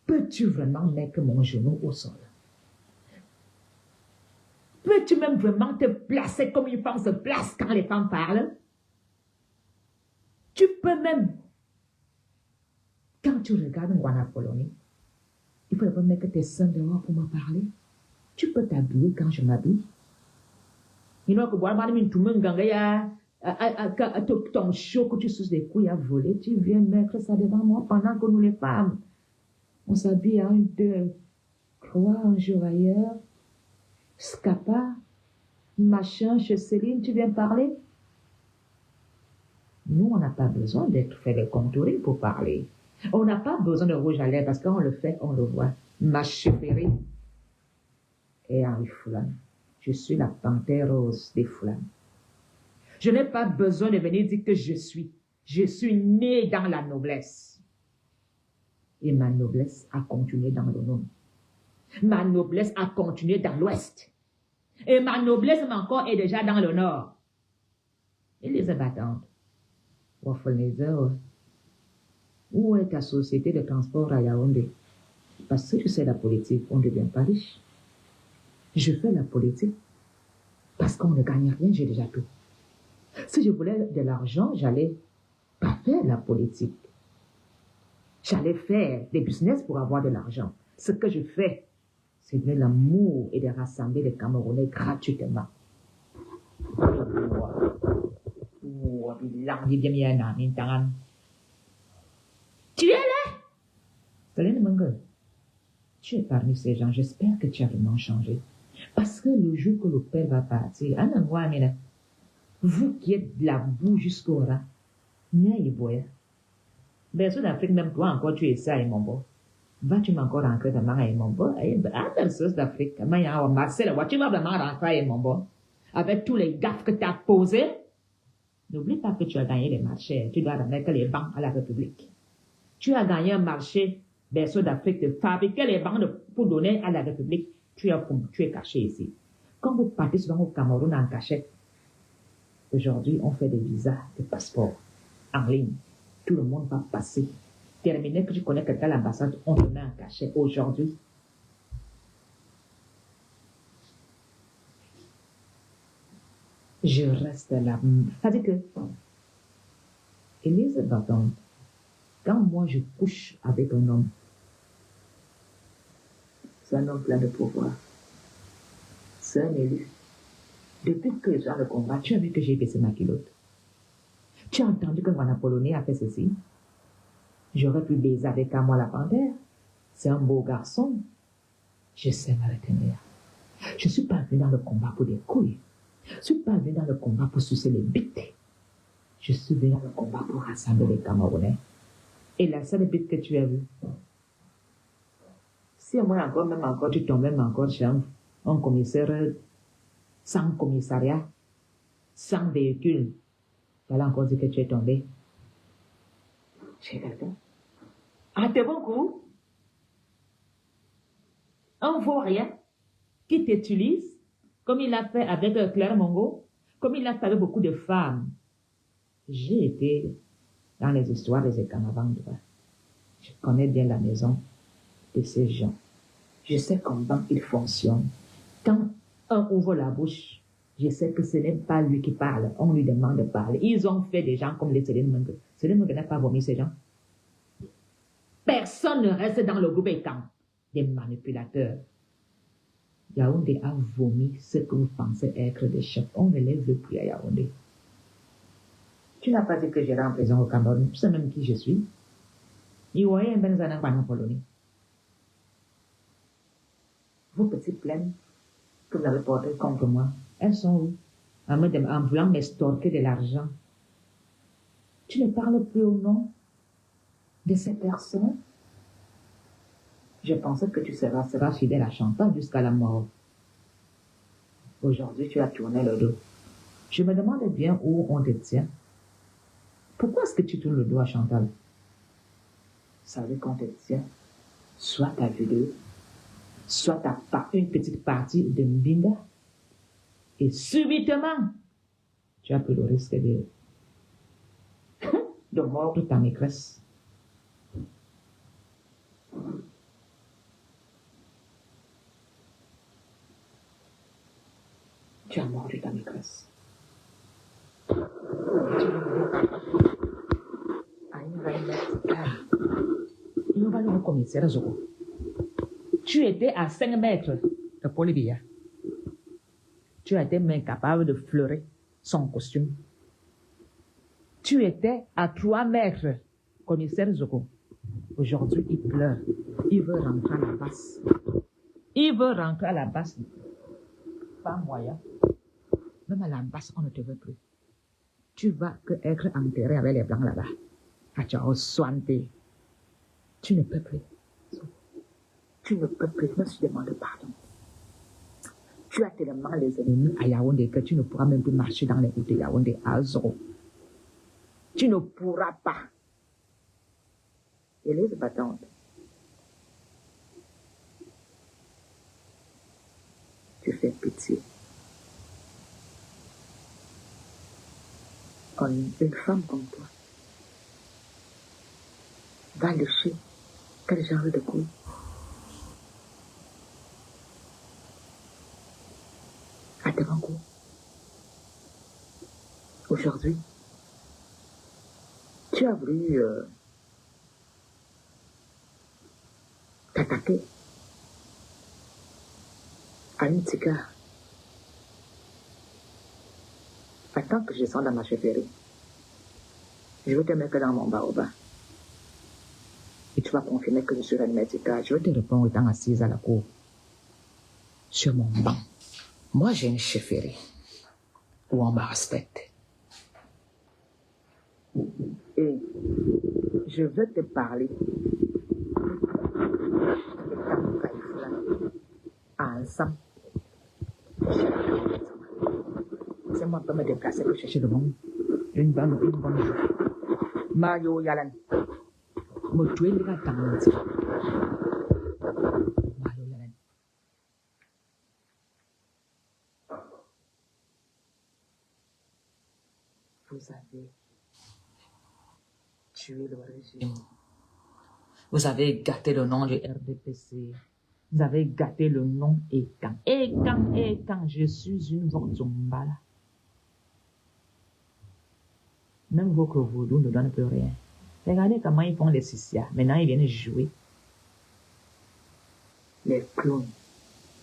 Speaker 1: peux-tu vraiment mettre mon genou au sol? Peux-tu même vraiment te placer comme une femme se place quand les femmes parlent? Tu peux même, quand tu regardes Ngwana Polonais, il faut d'abord mettre tes seins dehors pour me parler. Tu peux t'habiller quand je m'habille. Il faut que ton chaud que tu suces des couilles à voler, tu viens mettre ça devant moi pendant que nous les femmes, on s'habille à 1, 2, 3, un jour ailleurs. Scapa, machin, chez Céline, tu viens parler? Nous, on n'a pas besoin d'être fait des contouring pour parler. On n'a pas besoin de rouge à lèvres parce qu'on le fait, on le voit. Ma chérie et Henri Foulane. Je suis la panthère rose des Foulanes. Je n'ai pas besoin de venir dire que je suis. Je suis né dans la noblesse. Et ma noblesse a continué dans le nord. Ma noblesse a continué dans l'ouest. Et ma noblesse encore est déjà dans le nord. Et les abattantes. Où est ta société de transport à Yaoundé? Parce que je sais la politique, on ne devient pas riche. Je fais la politique parce qu'on ne gagne rien, j'ai déjà tout. Si je voulais de l'argent, j'allais pas faire la politique. J'allais faire des business pour avoir de l'argent. Ce que je fais, c'est de l'amour et de rassembler les Camerounais gratuitement. Tu es là? Tu es parmi ces gens. J'espère que tu as vraiment changé. Parce que le jour que le père va partir, vous qui êtes de la boue jusqu'au rat, Berceau d'Afrique, même toi encore, tu es ça, et mon beau. Vas-tu encore rentrer dans ma et mon beau? Berceau d'Afrique, tu vas vraiment rentrer, et mon beau. Avec tous les gaffes que tu as posés, n'oublie pas que tu as gagné les marchés. Tu dois remettre les banques à la République. Tu as gagné un marché, Berceau d'Afrique, de fabriquer les banques pour donner à la République. Tu es caché ici. Quand vous partez souvent au Cameroun en cachette, aujourd'hui, on fait des visas, des passeports en ligne. Tout le monde va passer. Terminé que tu connais quelqu'un à l'ambassade, on te met en cachet. Aujourd'hui, je reste là. C'est-à-dire que, Élise Baton, quand moi je couche avec un homme, c'est un homme plein de pouvoir. C'est un élu. Depuis que je suis dans le combat, tu as vu que j'ai baissé ma culotte. Tu as entendu que mon Apollonais a fait ceci? J'aurais pu baiser avec moi la panthère. C'est un beau garçon. Je sais me retenir. Je ne suis pas venu dans le combat pour des couilles. Je ne suis pas venu dans le combat pour sucer les bites. Je suis venu dans le combat pour rassembler les Camerounais. Et la seule bite que tu as vue, si moi encore, même encore, tu tombes même encore chez un commissaire sans commissariat, sans véhicule, tu allais encore dire que tu es tombé chez quelqu'un. Ah, t'es bon coup? Un vaurien qui t'utilise, comme il l'a fait avec Claire Mongo, comme il l'a fait avec beaucoup de femmes. J'ai été dans les histoires des Ekanavandra. Je connais bien la maison de ces gens. Je sais comment ils fonctionnent. Quand un ouvre la bouche, je sais que ce n'est pas lui qui parle. On lui demande de parler. Ils ont fait des gens comme les Céline Mungue. Céline Mungue n'a pas vomi ces gens. Personne ne reste dans le groupe étant des manipulateurs. Yaoundé a vomi ce que vous pensez être des chefs. On ne les veut plus à Yaoundé. Tu n'as pas dit que j'irai en prison au Cameroun. Tu sais même qui je suis. Vos petites plaintes que vous avez portées contre moi, elles sont où? En voulant m'estorquer de l'argent. Tu ne parles plus au nom de ces personnes. Je pensais que tu seras fidèle à Chantal jusqu'à la mort. Aujourd'hui, tu as tourné le dos. Je me demande bien où on te tient. Pourquoi est-ce que tu tournes le dos à Chantal? Ça veut qu'on te tient. Soit ta vidéo, soit une petite partie de Mbinga. Et subitement, tu as pris le risque de mordre ta maîtresse. Tu as mordu ta maîtresse. Il va le commissaire Zoko. Tu étais à 5 mètres de Polybia. Tu étais même capable de fleurer son costume. Tu étais à 3 mètres, commissaire Zoko. Aujourd'hui, il pleure. Il veut rentrer à la basse. Il veut rentrer à la basse. Pas moyen. Même à la basse, on ne te veut plus. Tu vas que être enterré avec les blancs là-bas. À Tchao Swante. Tu ne peux plus. Tu ne peux plus. Je me suis demandé pardon. Tu as tellement les ennemis à Yaoundé que tu ne pourras même plus marcher dans les routes de Yaoundé à Azoro. Tu ne pourras pas. Élise battante. Tu fais pitié. Une femme comme toi va lécher quel genre de coup? À tes coups. Aujourd'hui, tu as voulu t'attaquer à une cigare. Attends que je descende dans ma chefferie. Je vais te mettre dans mon baobab. Et tu vas confirmer que je suis Reine Médica. Je vais te répondre étant assise à la cour. Sur mon banc. Moi, j'ai une chefferie où on me respecte. Et je veux te parler ensemble. C'est moi qui peux me déplacer pour chercher le monde. Une bonne journée. Mario Yalan. Me tuer les gars dans le Mario Yalan. Vous avez tué le régime. Vous avez gâté le nom du RDPC. Vous avez gâté le nom Ekan. Ekan, je suis une Vorzumbala. Même vos Vaudou ne donnent plus rien. Regardez comment ils font les Sissia. Maintenant, ils viennent jouer les clowns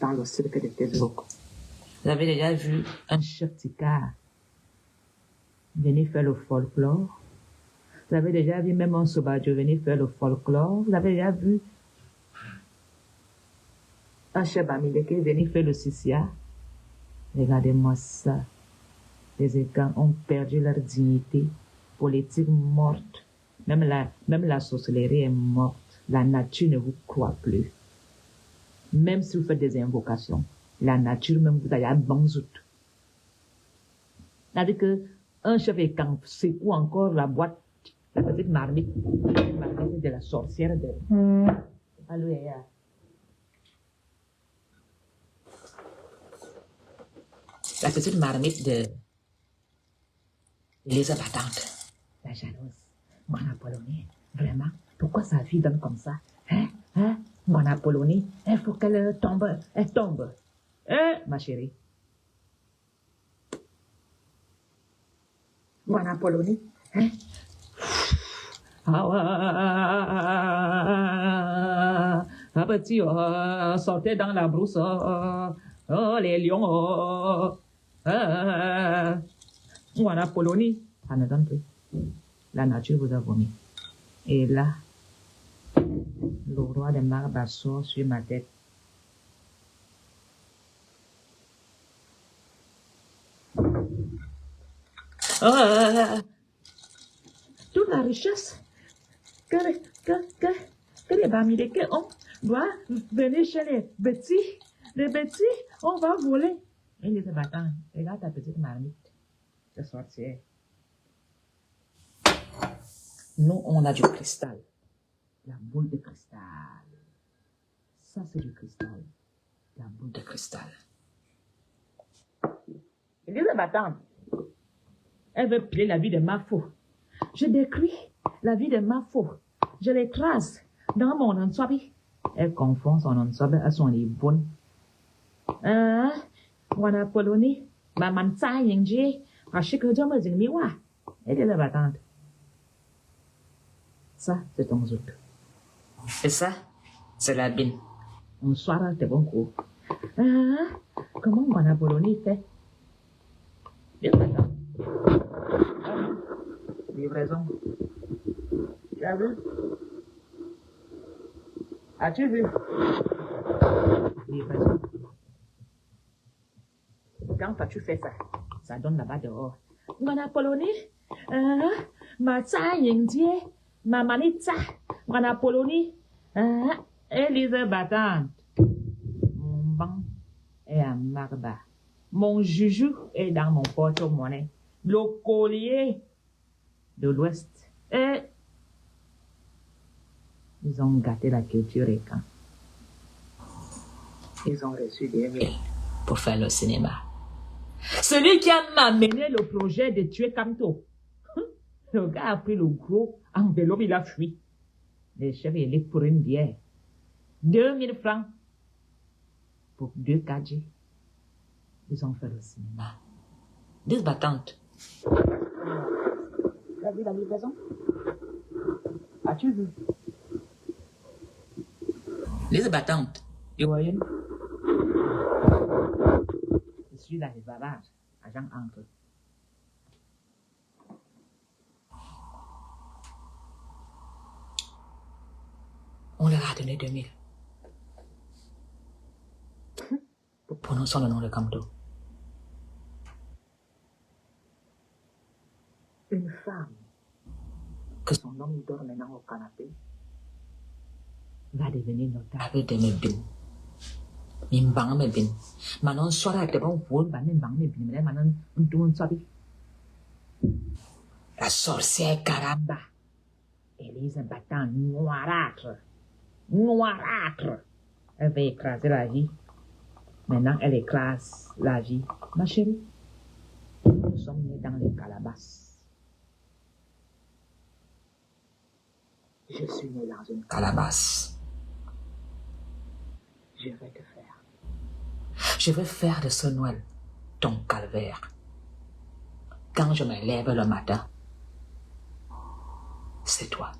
Speaker 1: dans le cirque de Tezok. Vous avez déjà vu un chef ticard venir faire le folklore? Vous avez déjà vu même un Sobadio venir faire le folklore? Vous avez déjà vu un chef Amideke venir faire le Sissia? Regardez-moi ça. Les Ekans ont perdu leur dignité. Politique morte. Même la sorcellerie est morte. La nature ne vous croit plus. Même si vous faites des invocations, la nature même vous a bon zout. C'est-à-dire que un chef Ekan secoue encore la boîte, la petite marmite de la sorcière de... Alléluia. La petite marmite de Élise battante. La jalouse. Mon Apollonie. Vraiment. Pourquoi sa fille donne comme ça? Mon Apollonie. Il faut qu'elle tombe. Elle tombe. Ma chérie. Mon Apollonie. Un petit sortait dans la brousse. Les lions. Mon Apollonie. Ça ne donne plus. La nature vous a vomi. Et là, le roi de marbre sort sur ma tête. Toute la richesse que les Bamileke ont doit venir chez les petits. Les petits, on va voler. Et les battants, regarde ta petite marmite. C'est sorcière. Nous, on a du cristal. La boule de cristal. Ça, c'est du cristal. La boule de cristal. Élise battante. Elle veut piler la vie de Mafo. Je détruis la vie de Mafo. Je l'écrase dans mon ansobi. Elle confond son ansobi à son ibon. Wana Poloni, maman sa yingji, rachik jama zingmiwa. Elle est la battante. Ça, c'est ton zouk. Et ça, c'est la bine. On soira tes bons coups. Comment Wana Poloni fait? Bien maintenant. Livraison. Tu as vu? As-tu vu? Livraison. Quand as-tu fait ça? Ça donne là-bas dehors. Wana Poloni, ma tsa yingji, ma manitsa, Wana Poloni, Élise battante. Bon. est à Marba. Mon joujou est dans mon porte-monnaie. Le collier de l'Ouest. Et ils ont gâté la culture et quand ils ont reçu des mails pour faire le cinéma. Celui qui a amené le projet de tuer Kamto. Le gars a pris le gros enveloppe, il a fui. Le chef est allé pour une bière. 2000 francs pour 2 kg. Ils ont fait le cinéma. 10 battantes. Tu as vu la livraison? As-tu vu? Les battantes. Tu vois une? Je suis dans les bavards. Agent entre. On leur a donné 2000. Prononçons le nom de Kamto. Une femme, que son homme dort maintenant au canapé, va devenir notable de mes bins. Mimbang mes bins. Manon soira te bon pour mimbang mes bins. Mais manon un tourne sobi. La sorcière Caramba. Élise battant noirâtre. Noirâtre. Elle va écraser la vie. Maintenant, elle écrase la vie. Ma chérie, nous sommes nés dans les calabasses. Je suis né dans une calabasse. Je vais te faire. Je vais faire de ce Noël ton calvaire. Quand je me lève le matin, c'est toi.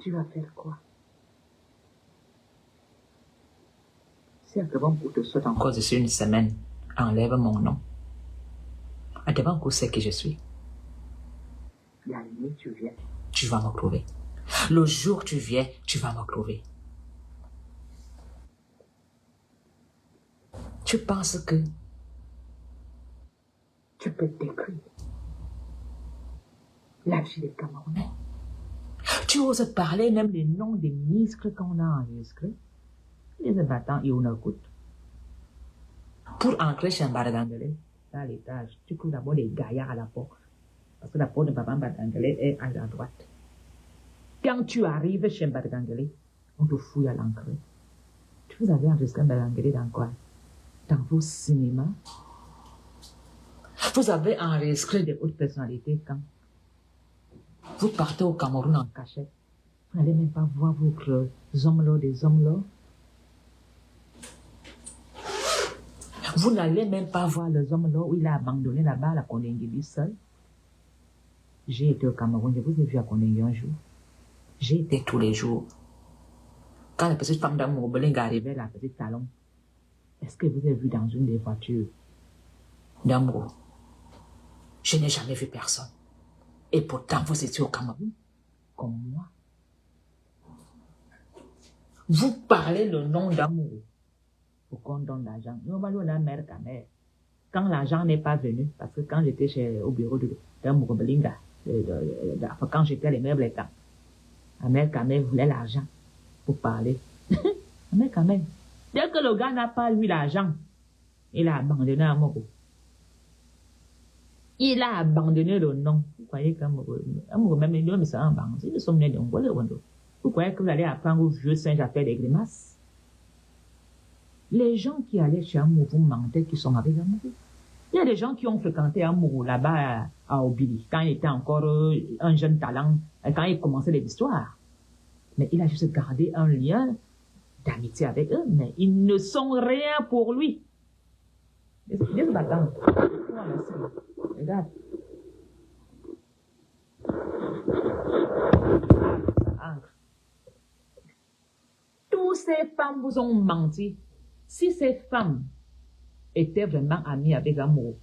Speaker 1: Tu vas faire quoi? Si un bon coup te saute encore dessus une semaine, enlève mon nom. À devant coup c'est que je suis. La nuit tu viens, tu vas me trouver. Le jour tu viens, tu vas me trouver. Tu penses que tu peux décrire la vie des Camerounais? Tu oses parler même des noms des ministres qu'on a enregistrés? Les battants, ils nous écoutent. Pour entrer chez Mbadagandele, à l'étage, tu trouves d'abord les gaillards à la porte. Parce que la porte de Papa Mbadagandele est à la droite. Quand tu arrives chez Mbadagandele, on te fouille à l'entrée. Vous avez enregistré Mbadagandele dans quoi? Dans vos cinémas? Vous avez enregistré des hautes personnalités quand vous partez au Cameroun en cachette. Vous n'allez même pas voir votre hommes-là, des hommes-là. Vous n'allez même pas voir les hommes-là où il a abandonné là-bas à la Kondengui seul. J'ai été au Cameroun, je vous ai vu à Kondengui un jour. J'ai été tous les jours. Quand la petite femme d'amour Belinga arrivait, la petite talon, est-ce que vous avez vu dans une des voitures d'amour? Je n'ai jamais vu personne. Et pourtant, vous étiez au Cameroun, comme moi. Vous parlez le nom d'amour pour qu'on donne l'argent. Nous, on a mère qu'à mère. Quand l'argent n'est pas venu, parce que quand j'étais au bureau d'amour Belinga, quand j'étais les meubles étant, la mère qu'à mère voulait l'argent pour parler. La mère qu'à mère. Dès que le gars n'a pas eu l'argent, il a abandonné Amogo. Il a abandonné le nom. Vous croyez qu'Amogo, même les deux, mais ça en banque. Ils sont nés d'un volet. Vous croyez que vous allez apprendre au vieux singe à faire des grimaces? Les gens qui allaient chez Amogo, vous mentez qu'ils sont avec Amogo. Il y a des gens qui ont fréquenté Amogo là-bas à Obili, quand il était encore un jeune talent, quand il commençait les histoires. Mais il a juste gardé un lien d'amitié avec eux, mais ils ne sont rien pour lui. Les battants. Regarde. Tous ces femmes vous ont menti. Si ces femmes étaient vraiment amies avec Amour,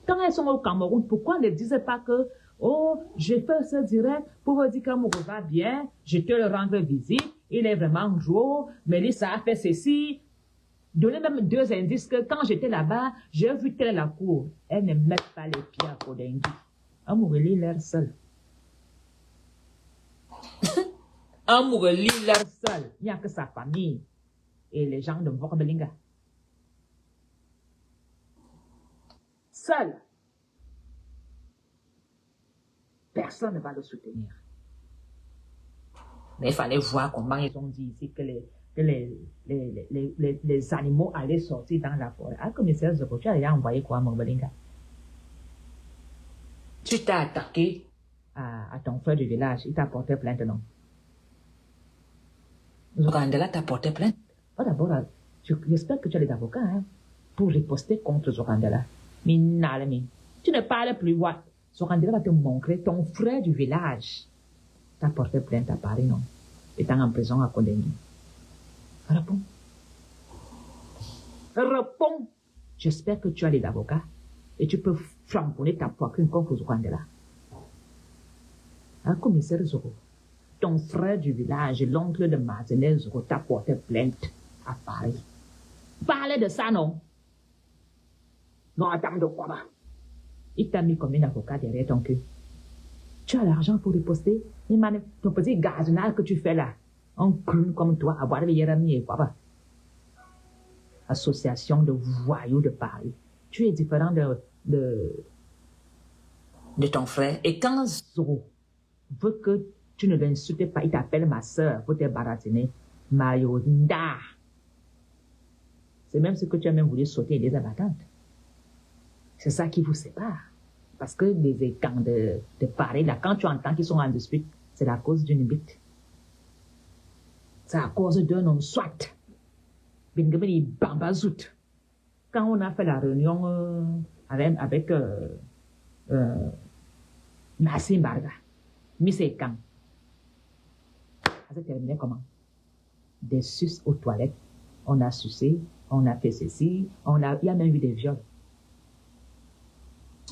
Speaker 1: quand elles sont au Cameroun, pourquoi ne disent pas que oh, je fais ce direct pour vous dire qu'Amour va bien, je te le rendre visite, il est vraiment gros, Mélissa a fait ceci. Donnez même 2 indices que quand j'étais là-bas, j'ai vu telle la cour. Elle ne met pas les pieds à Kondengui. Amour, il est l'air seul. Un Moureli, leur seul, il n'y a que sa famille et les gens de Vorbelinga. Seul. Personne ne va le soutenir. Mais il fallait voir comment ils ont dit ici que les animaux allaient sortir dans la forêt. Ah, commissaire Zoko, tu as envoyé quoi à Vorbelinga? Tu t'as attaqué à ton frère du village, il t'a porté plainte, non? Zorandela t'a porté plainte? Oh, d'abord, j'espère que tu as des avocats hein, pour riposter contre Zorandela. Mais Nalemi, tu ne parles plus. Zorandela va te montrer ton frère du village. T'a porté plainte à Paris, non? Étant en prison à Condé. Réponds. Réponds. J'espère que tu as des avocats et tu peux flamponner ta poitrine contre Zorandela. Un commissaire Zoro, ton frère du village, l'oncle de Martinez Zoro, t'a porté plainte à Paris. Parlez de ça, non? Non, attends de quoi va? Il t'a mis combien d'avocats derrière ton cul? Tu as l'argent pour riposter? Ton petit gazonnage que tu fais là, un clown comme toi, à boire avec Yerami et quoi va? Association de voyous de Paris. Tu es différent de ton frère. Et quand Zoro veut que tu ne l'insultes pas, il t'appelle ma soeur pour te baratiner. Mayonda. C'est même ce que tu as même voulu sauter les abattantes. C'est ça qui vous sépare. Parce que les camps de Paris, là, quand tu entends qu'ils sont en dispute, c'est à cause d'une bite. C'est à cause d'un homme soit. Bingabini Bambazout. Quand on a fait la réunion avec Nassim Barga, Missé Kang, ça s'est terminé comment? Des suces aux toilettes. On a sucé, on a fait ceci, il y a même eu des viols.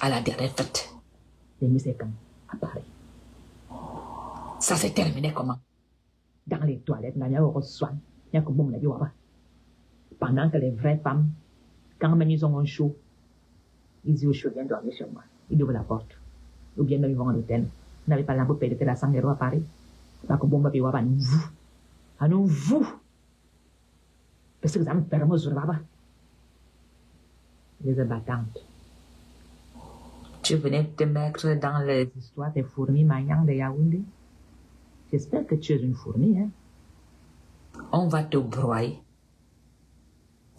Speaker 1: À la dernière fête de Missé Kang, à Paris. Ça s'est terminé comment? Dans les toilettes, il y a eu soin, il y a comme on a pendant que les vraies femmes, quand même ils ont un show, ils disent au show, viens dormir chez moi. Ils ouvrent la porte. Ou bien même ils vont à l'hôtel. Vous n'avez pas l'argent pour payer la 100 € à Paris. Parce que bon, bah, à nous. À nous. Parce que ça me permet de voir. Les abattantes. Tu venais te mettre dans les histoires des fourmis magnantes de Yaoundé. J'espère que tu es une fourmi, hein. On va te broyer.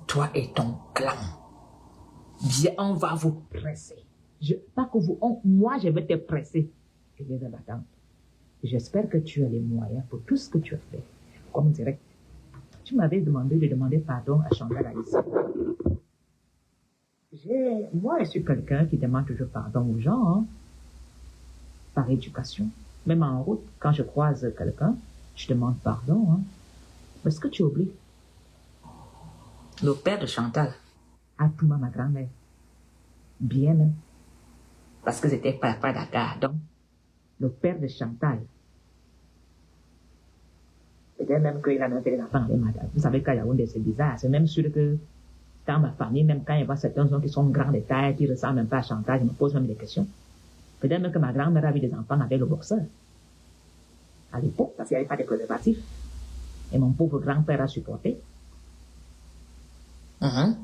Speaker 1: Toi et ton clan. Bien, on va vous presser. Pas que moi, je vais te presser. Et les abattantes. J'espère que tu as les moyens pour tout ce que tu as fait. Comme direct. Tu m'avais demandé de demander pardon à Chantal Alice. Moi, je suis quelqu'un qui demande toujours pardon aux gens, hein, par éducation. Même en route, quand je croise quelqu'un, je demande pardon. Hein. Est-ce que tu oublies? Le père de Chantal a tout ma grand-mère. Bien même. Parce que c'était pas Dakar. Donc, le père de Chantal. Peut-être même qu'il a même fait les enfants avec madame. Vous savez qu'à Yaoundé, c'est bizarre. C'est même sûr que dans ma famille, même quand il y a certains gens qui sont grands de taille, qui ressemblent même pas à Chantal, je me pose même des questions. Peut-être même que ma grand-mère a eu des enfants avec le boxeur. À l'époque, parce qu'il n'y avait pas de préservatif. Et mon pauvre grand-père a supporté. Donc,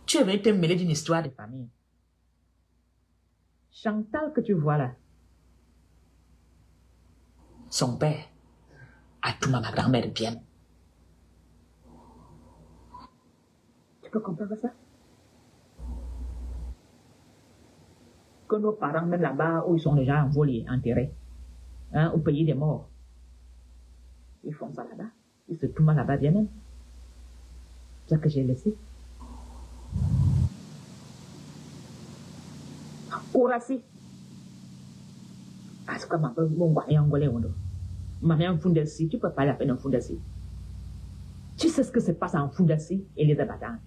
Speaker 1: tu es venu te mêler d'une histoire de famille. Chantal que tu vois là, son père a tout ma grand-mère bien. Tu peux comprendre ça? Que nos parents, même là-bas, où ils sont déjà envolés, enterrés, hein, au pays des morts, ils font ça là-bas. Ils se tournent là-bas bien même. C'est ça que j'ai laissé. Orasi. Parce que mon voisin angolais, ma mère en Fundasi, tu peux pas l'appeler en Fundasi. Tu sais ce que se passe en Fundasi et les abattantes.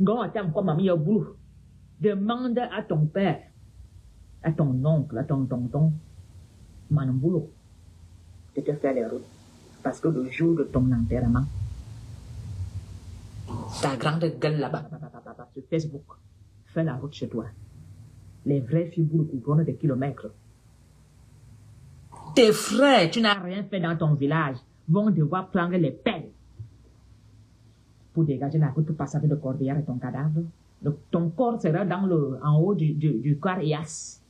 Speaker 1: Quand on t'aime comme mamie au boulot, demande à ton père, à ton oncle, à ton tonton, Manamboulou, de te faire les routes. Parce que le jour de ton enterrement, ta grande gueule là-bas, sur Facebook, fait la route chez toi. Les vraies filles boulot couvronnent des kilomètres. Tes frères, tu n'as rien fait dans ton village, vont devoir prendre les pelles pour dégager la route pour passer avec le corbière et ton cadavre. Ton corps sera en haut du corps IAS.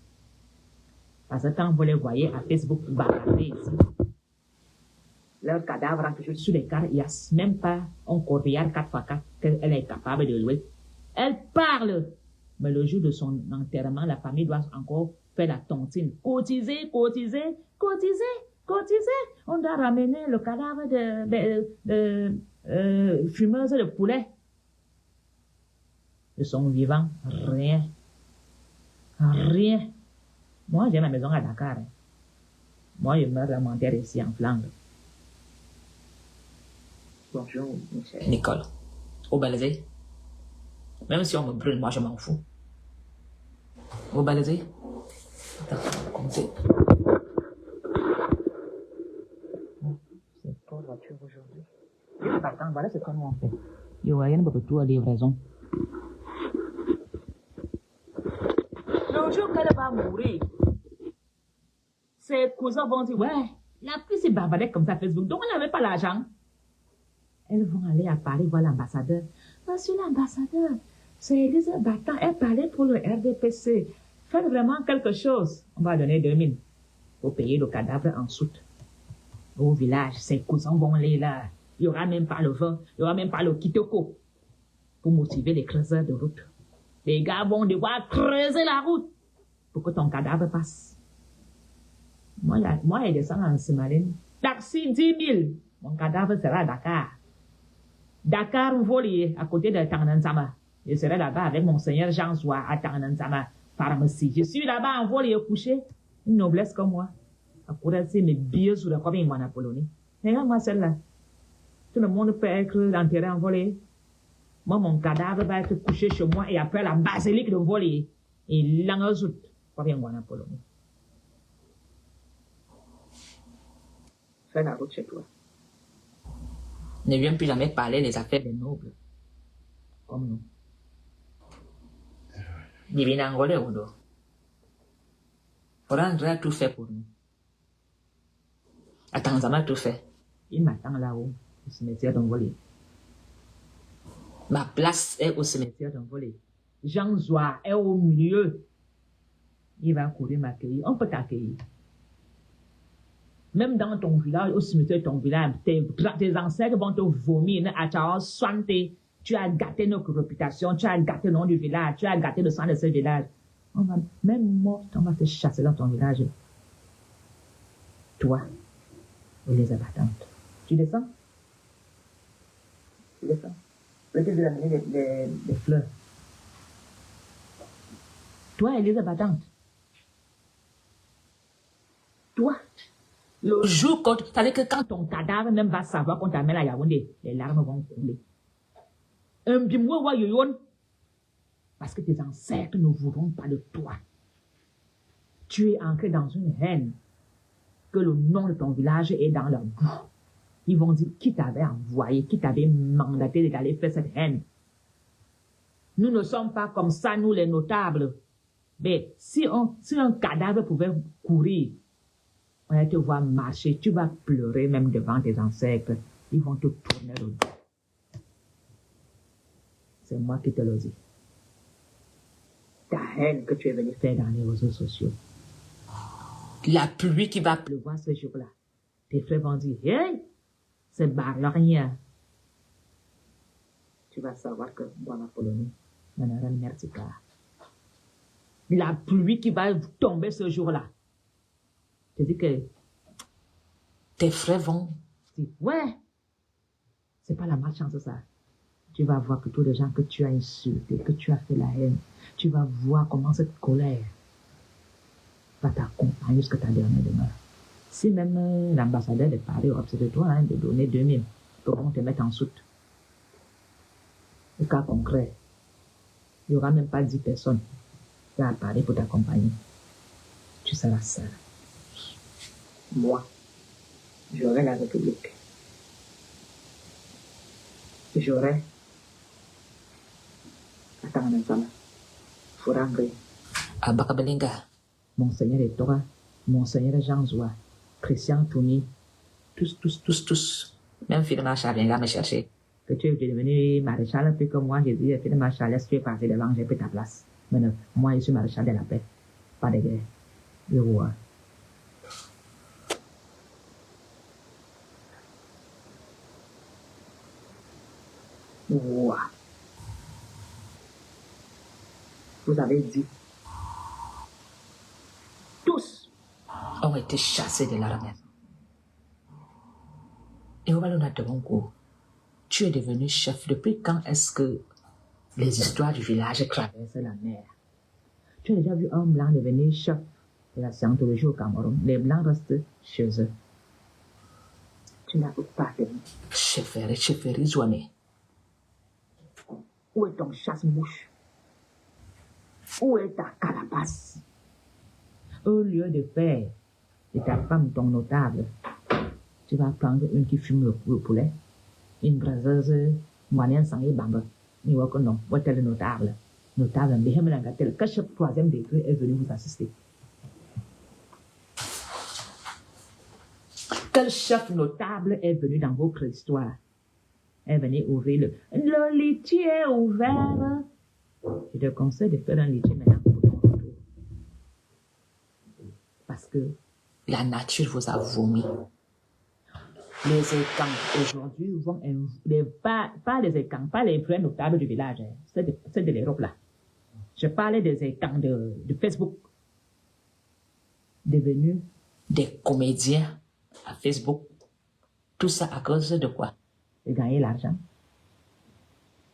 Speaker 1: Parce que quand vous les voyez à Facebook balader ici, leur cadavre rentre toujours sur les cars IAS, même pas un corbillard 4x4 qu'elle est capable de louer. Elle parle, mais le jour de son enterrement, la famille doit encore faire la tontine. Cotiser. On doit ramener le cadavre de fumeuse de poulet. De son vivant, rien. Moi, j'ai ma maison à Dakar. Moi, je meurs dans mon terre ici en Flandre. Bonjour, Michel. Nicole, au balaisé. Même si on me brûle, moi, je m'en fous. Au balaisé. Attends, comptez. C'est pas voiture aujourd'hui. Attends, voilà ce qu'on fait. Il y a rien de tout à livraison. Le jour qu'elle va mourir, ses cousins vont dire, ouais, la fille s'est barbadée comme ça Facebook, donc on n'avait pas l'argent. Elles vont aller à Paris voir l'ambassadeur. Monsieur l'ambassadeur, c'est Élise Battant, elle parlait pour le RDPC. Faites vraiment quelque chose. On va donner 2000 pour payer le cadavre en soute. Au village, ses cousins vont aller là. Il n'y aura même pas le vin, il n'y aura même pas le kitoko pour motiver les creuseurs de route. Les gars vont devoir creuser la route pour que ton cadavre passe. Moi, je descends en Simaline. Taxi 10 000. Mon cadavre sera à Dakar. Dakar, Volier, à côté de Tangansama. Je serai là-bas avec mon seigneur Jean Zoua à Tangansama, pharmacie. Je suis là-bas en Volier couché. Une noblesse comme moi. À courir mes billets sous le corps en Polonie. Regarde-moi celle-là. Tout le monde peut être enterré en Volier. Moi, mon cadavre va être couché chez moi et après la basilique de Volier. Et l'angozout, pas bien en Polonie. Fais la route chez toi. Ne viens plus jamais parler des affaires des nobles. Comme nous. Divina Angolais ou non. André a tout fait pour nous. Attends, ça m'a tout fait. Il m'attend là-haut, au cimetière d'Angolais. Ma place est au cimetière d'Angolais. Jean Zoua est au milieu. Il va courir m'accueillir. On peut t'accueillir. Même dans ton village, au cimetière de ton village, tes ancêtres vont te vomir. Tu as gâté notre réputation, tu as gâté le nom du village, tu as gâté le sang de ce village. Même mort, on va te chasser dans ton village. Toi, les abattantes. Tu descends? Tu descends? Peut-être de l'amener des fleurs. Toi, les abattantes. Toi. Le jour c'est-à-dire que quand ton cadavre même va savoir qu'on t'amène à Yaoundé, les larmes vont couler. Parce que tes ancêtres ne voudront pas de toi. Tu es ancré dans une haine, que le nom de ton village est dans leur boue. Ils vont dire qui t'avait envoyé, qui t'avait mandaté d'aller faire cette haine. Nous ne sommes pas comme ça, nous les notables. Mais si un cadavre pouvait courir, on va te voir marcher, tu vas pleurer même devant tes ancêtres. Ils vont te tourner le dos. C'est moi qui te le dis. Ta haine que tu es venu faire dans les réseaux sociaux. La pluie qui va pleuvoir ce jour-là. Tes frères vont dire, hey, c'est barlarien. Tu vas savoir que dans la Polonie, on a une mertika. La pluie qui va tomber ce jour-là. Je dis que tes frères vont dire, ouais, c'est pas la malchance ça. Tu vas voir que tous les gens que tu as insultés, que tu as fait la haine, tu vas voir comment cette colère va t'accompagner jusqu'à ta dernière demeure. Si même l'ambassadeur de Paris a observé toi de donner 2000 pour te mettre en soute. Au cas concret, il n'y aura même pas 10 personnes qui vont à Paris pour t'accompagner. Tu seras seul. Moi, j'aurai la République. J'aurai Atangansama, Furangri, Abakabelinga, Monseigneur Etora, Monseigneur Jean Zoua, Christian Touni, tous. Même Phil Marshall vient me chercher. Que tu es devenu maréchal un peu comme moi, j'ai dit, Phil Marshall, laisse tu passer devant, j'ai pris ta place. Maintenant, moi, je suis maréchal de la paix, pas de guerre. Le roi. Wow. Vous avez dit, tous ont été chassés de la maison. Et Ovalona de Bongo, tu es devenu chef. Depuis quand est-ce que les histoires du village traversent la mer? Tu as déjà vu un blanc devenir chef de la scientologie au Cameroun? Les blancs restent chez eux. Tu n'as pas de chefferie, Zouane. Où est ton chasse-mouche? Où est ta carapace? Au lieu de faire de ta femme ton notable, tu vas prendre une qui fume le poulet, une braseuse, moyenne sang et bamba. Il voit que non, où est le notable? Notable, quel chef troisième degré est venu vous assister? Quel chef notable est venu dans votre histoire? Est venu ouvrir le litier est ouvert. Je te conseille de faire un litier maintenant pour ton retour. Parce que la nature vous a vomi. Les écans aujourd'hui vont pas les écans, pas les vrais notables du village, c'est de l'Europe là. Je parlais des écans de Facebook, devenus des comédiens à Facebook. Tout ça à cause de quoi? De gagner l'argent.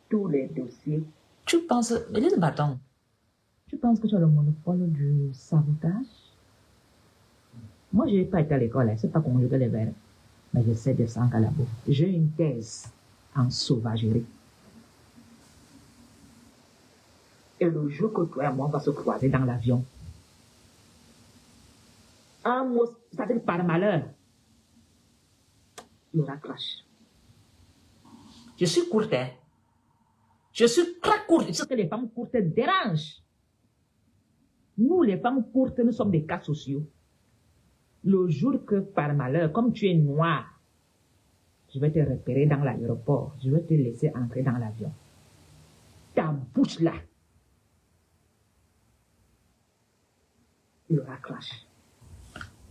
Speaker 1: Tous les dossiers. Tu penses, Élise Bâton, tu penses que tu as le monopole du sabotage? Moi, je n'ai pas été à l'école, je ne sais pas conjuguer les verbes, mais je sais descendre à la boue. J'ai une thèse en sauvagerie. Et le jour que toi et moi, on va se croiser dans l'avion, un mot, ça veut dire par malheur, il y aura crash. Je suis courte, hein? Je suis très courte. Je sais que les femmes courtes dérangent. Nous, les femmes courtes, nous sommes des cas sociaux. Le jour que, par malheur, comme tu es noir, je vais te repérer dans l'aéroport, je vais te laisser entrer dans l'avion. Ta bouche là, il y aura crash.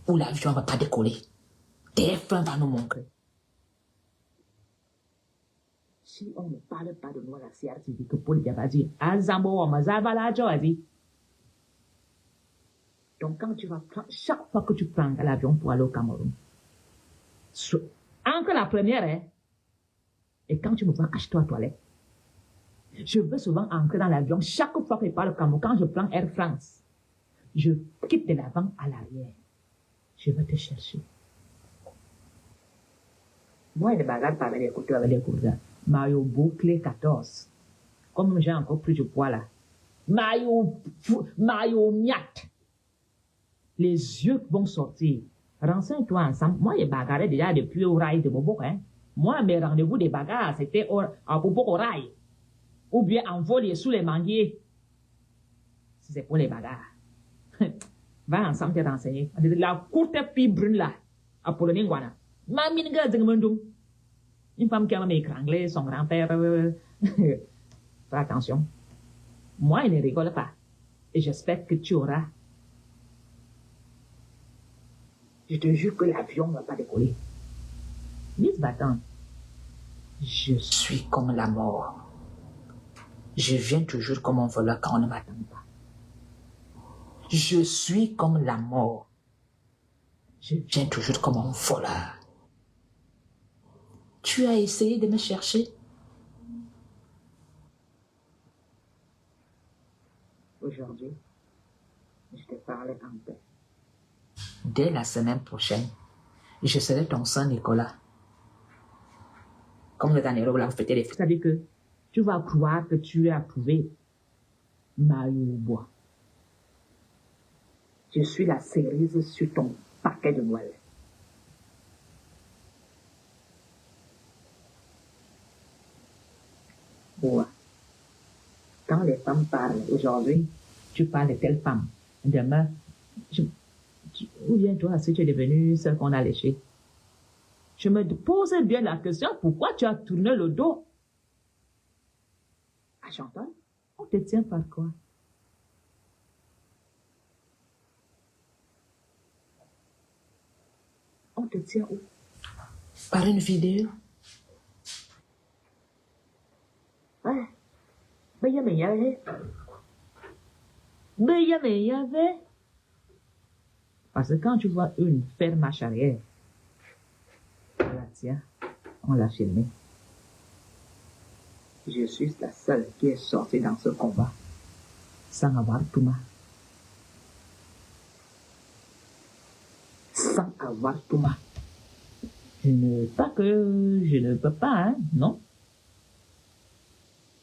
Speaker 1: Ou l'avion ne va pas décoller. TF1 va nous montrer. Si on ne parle pas de nous à la CRTV, que Paul Diaba dit, Azambo, Mazavala, Joazi. Donc, quand tu vas prendre, chaque fois que tu prends l'avion pour aller au Cameroun, entre la première, hein, et quand tu me vois, cache-toi à toilette. Je veux souvent entrer dans l'avion, chaque fois que je parle au Cameroun, quand je prends Air France, je quitte de l'avant à l'arrière. Je vais te chercher. Moi, je ne bagarre pas avec les couteaux, avec les couteaux. Maillot bouclé 14. Comme j'ai encore plus de poids là. Maillot miat. Les yeux vont sortir. Renseigne-toi ensemble. Moi, j'ai bagarré déjà depuis au rail de Bobo. Hein. Moi, mes rendez-vous des bagarres, c'était à Bobo au rail. Ou bien en vol sous les manguiers. Si c'est pour les bagarres. Va ensemble te renseigner. La courte fille brune là, à Poloningwana. Ma minga d'Ingmundum. Une femme qui a même écranglé son grand-père. Fais attention. Moi, il ne rigole pas. Et j'espère que tu auras. Je te jure que l'avion ne va pas décoller. Miss Bâton, je suis comme la mort. Je viens toujours comme un voleur quand on ne m'attend pas. Je suis comme la mort. Je viens toujours comme un voleur. Tu as essayé de me chercher? Aujourd'hui, je te parlais en paix. Dès la semaine prochaine, je serai ton Saint-Nicolas. Comme le dernier là, vous fêtez les fêtes. C'est-à-dire que tu vas croire que tu as trouvé Maïoubois. Je suis la cerise sur ton paquet de Noël. Ouais. Quand les femmes parlent, aujourd'hui, tu parles de telle femme. Demain, Ou bien toi, si tu es devenu celle qu'on a léché. Je me posais bien la question, pourquoi tu as tourné le dos à Chantal? On te tient par quoi? On te tient où? Par une vidéo. Ouais. Mais il y avait. Parce que quand tu vois une faire marche arrière, voilà, tiens, on l'a filmé. Je suis la seule qui est sortie dans ce combat sans avoir Touma. Sans avoir Touma. Pas que je ne peux pas, hein, non.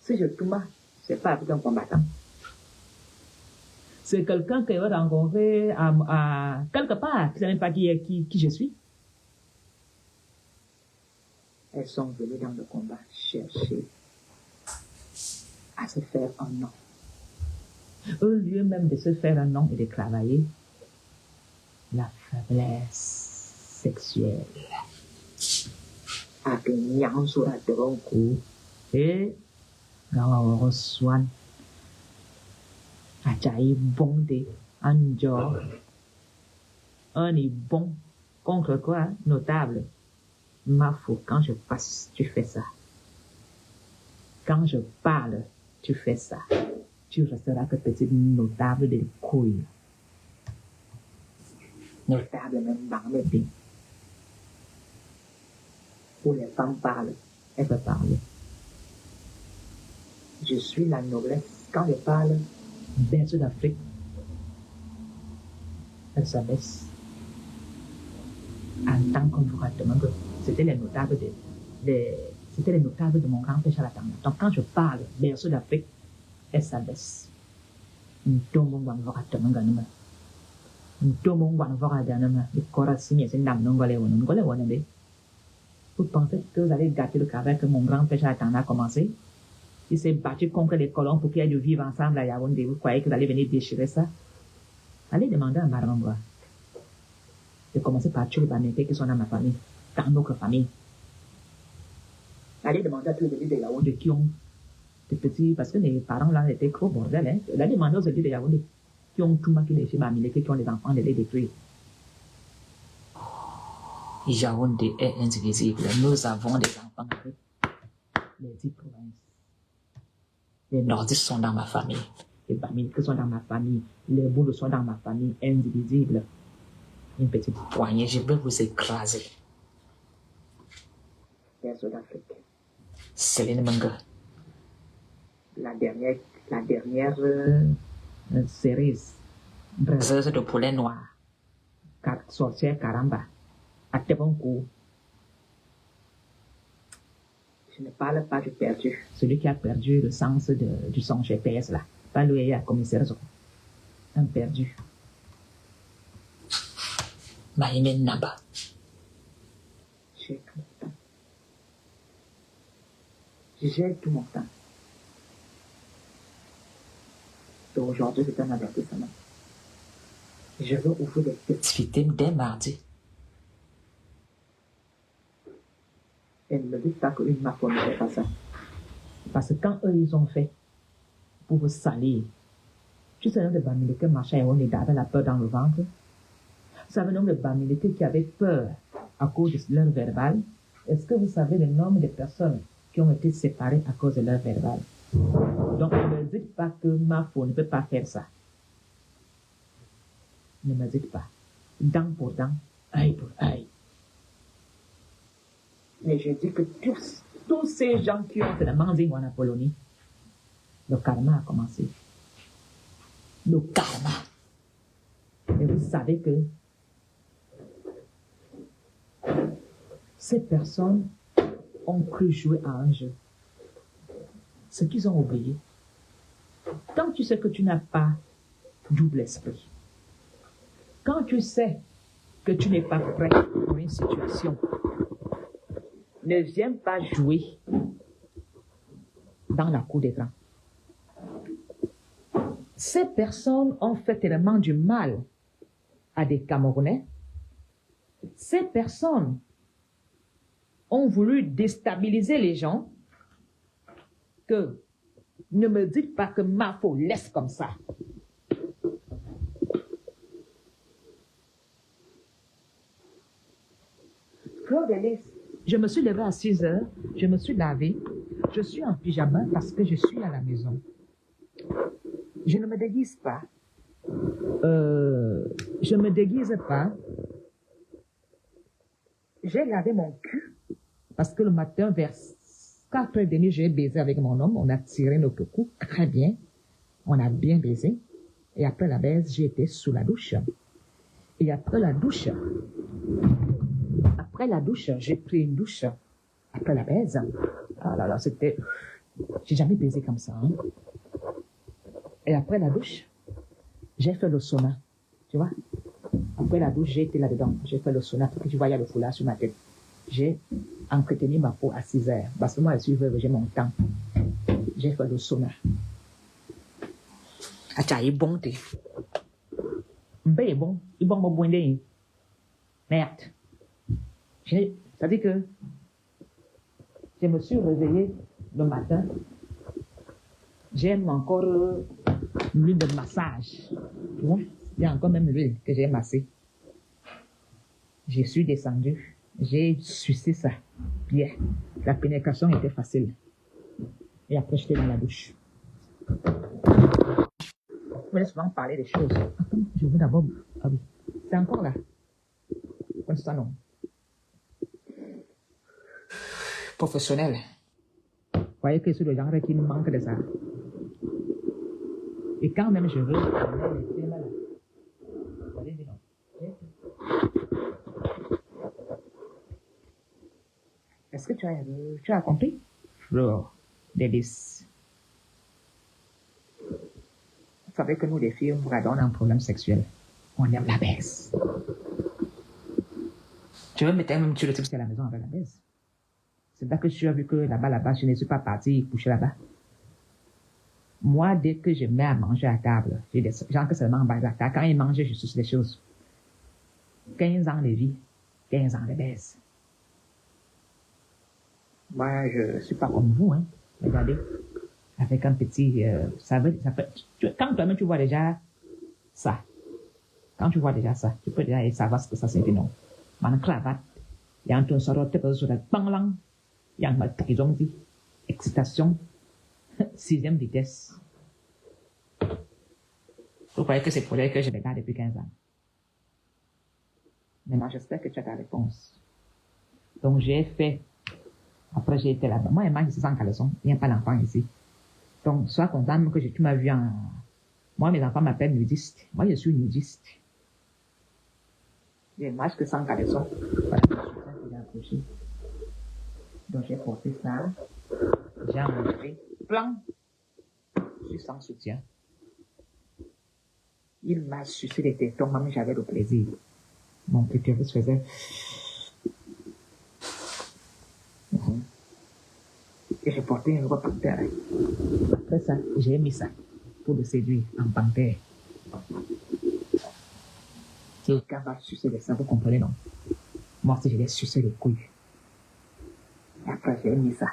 Speaker 1: Si je Touma, c'est pas avec un combattant. C'est quelqu'un que va rencontrer à quelque part, qui ne sait même pas qui je suis. Elles sont venues dans le combat chercher à se faire un nom. Au lieu même de se faire un nom et de travailler la faiblesse sexuelle. Avec Nyan sur la coup et Gawa Roswan. Ajaï bondé, un jour. Un est bon. Contre quoi? Notable. Ma foi, quand je passe, tu fais ça. Quand je parle, tu fais ça. Tu resteras que petit notable des couilles. Notable même dans mes pays. Où les femmes parlent, elles peuvent parler. Je suis la noblesse. Quand je parle, berceau d'Afrique, elle s'abaisse. En tant que c'était les notables c'était les notables de mon grand-père Chalatanga. Donc quand je parle berceau d'Afrique, elle s'abaisse. Vous pensez que vous allez gâter le travail que mon grand-père Chalatanga a commencé? Il s'est battu contre les colons pour qu'il y ait de vivre ensemble à Yaoundé. Vous croyez que vous allez venir déchirer ça? Allez demander à Marangwa de commencer par tuer les Bamileke qui sont dans ma famille, dans notre famille. Allez demander à tous les élus de Yaoundé qui ont des petits, parce que les parents là étaient gros bordel, hein. Allez demander aux élus de Yaoundé qui ont tout maquillé chez Bamileke, qui ont les enfants de les détruire. Yaoundé est indivisible. Nous avons des enfants avec les 10 provinces. Les nordistes sont dans ma famille. Les Bamileke sont dans ma famille. Les Boulos sont dans ma famille. Indivisibles. Une petite poignée, je vais vous écraser. Berceau d'Afrique. Céline Menga. La dernière cerise. Braiseuse de poulet noir. Sorcière Karamba. À Tebonkou. Je ne parle pas du perdu. Celui qui a perdu le sens du son GPS là. Pas le à commissaire. Un perdu. Maïmé Naba. J'ai tout mon temps. J'ai tout mon temps. Donc aujourd'hui, c'est un avertissement. Je veux ouvrir des petites victimes dès mardi. Et ne me dites pas qu'une mafia ne fait pas ça. Parce que quand eux, ils ont fait pour vous salir, tu sais, le nombre de Bamileke machin, on est avec la peur dans le ventre. Vous savez le nombre de Bamileke qui avaient peur à cause de leur verbal. Est-ce que vous savez le nombre de personnes qui ont été séparées à cause de leur verbal? Donc, ne me dites pas que Mafo ne peut pas faire ça. Ne me dites pas. Dent pour dent, œil pour œil. Mais je dis que tous ces gens qui ont fait la manzing en Apollonie, le karma a commencé. Le karma. Et vous savez que ces personnes ont cru jouer à un jeu. Ce qu'ils ont oublié. Quand tu sais que tu n'as pas double esprit, quand tu sais que tu n'es pas prêt pour une situation, ne viens pas jouer dans la cour des grands. Ces personnes ont fait tellement du mal à des Camerounais. Ces personnes ont voulu déstabiliser les gens que ne me dites pas que Mafo laisse comme ça. Claude Ellis, je me suis levée à 6 heures, je me suis lavée, je suis en pyjama parce que je suis à la maison. Je ne me déguise pas. Je ne me déguise pas. J'ai lavé mon cul parce que le matin, vers 4h30, j'ai baisé avec mon homme. On a tiré notre cou très bien. On a bien baisé. Et après la baise, j'ai été sous la douche. Et après la douche, j'ai pris une douche. Après la baise, ah là là, c'était... J'ai jamais baisé comme ça. Hein. Et après la douche, j'ai fait le sauna. Tu vois? Après la douche, j'ai été là-dedans. J'ai fait le sauna parce que tu vois, il y a le foulard sur ma tête. J'ai entretenu ma peau à 6 heures. Parce que moi, je suis veuve, j'ai mon temps. J'ai fait le sauna. Ah, tu es bon, t'es. M'bé est bon. Il est bon, mon bon dé. Merde. Ça dit que je me suis réveillée le matin. J'aime encore l'huile de massage. Tu vois? Il y a encore même l'huile que j'ai massée. Je suis descendue. J'ai sucé ça. Bien. La pénétration était facile. Et après, j'étais dans la douche. Je voulais souvent parler des choses. Attends, je veux d'abord... Ah oui. C'est encore là. Comme ça, non. Professionnel. Vous voyez que c'est le genre qui me manque de ça. Et quand même je veux... Est-ce que tu as compris? Fleur, délice. Vous savez que nous, les filles, on a un problème sexuel. On aime la baisse. Tu veux mettre même sur le type à la maison avec la baisse. C'est là que tu as vu que là-bas, je ne suis pas partie coucher là-bas. Moi, dès que je mets à manger à table, j'ai des gens que seulement en bas de la table. Quand ils mangent, je suce des choses. 15 ans de vie, 15 ans de baisse. Moi, je ne suis pas comme vous, hein. Regardez. Avec un petit... quand toi-même tu vois déjà ça, tu peux déjà savoir ce que ça c'est non. Une cravate, il y a un sort de sur la panglang, il y a une prison dit, excitation, 6e vitesse. Vous croyez que c'est pour elle que je regarde depuis 15 ans. Maintenant, j'espère que tu as ta réponse. Donc, j'ai fait... Après, j'ai été là-bas. Moi, elle mange sans caleçon. Il n'y a pas d'enfant ici. Donc, sois content que tu m'as vu en... Moi, mes enfants m'appellent nudiste. Moi, je suis nudiste. Je mange que sans caleçon. Voilà, j'ai accroché. Donc, j'ai porté ça. J'ai enlevé. Plan. Je suis sans soutien. Il m'a sucé les tétons, même j'avais le plaisir. Mon clitoris faisait... Et j'ai porté un roi panthère. Après ça, j'ai mis ça pour le séduire en panthère. Et quand on va sucer les seins, vous comprenez, non? Moi, si je l'ai sucé les couilles. Et après, j'ai mis ça.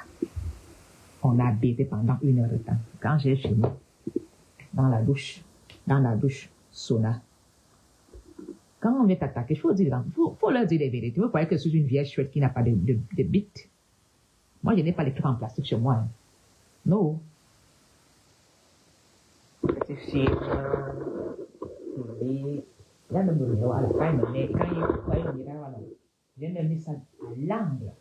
Speaker 1: On a baisé pendant 1 heure de temps. Quand j'ai fini, dans la douche, sauna. Quand on vient t'attaquer, il faut leur dire les vérités. Vous croyez que je suis une vieille chouette qui n'a pas de bite? Moi, je n'ai pas les trucs en plastique chez moi. Hein. Non. C'est film. Il y a même le numéro à la fin, quand il voit le numéro, j'ai même mis ça à l'angle.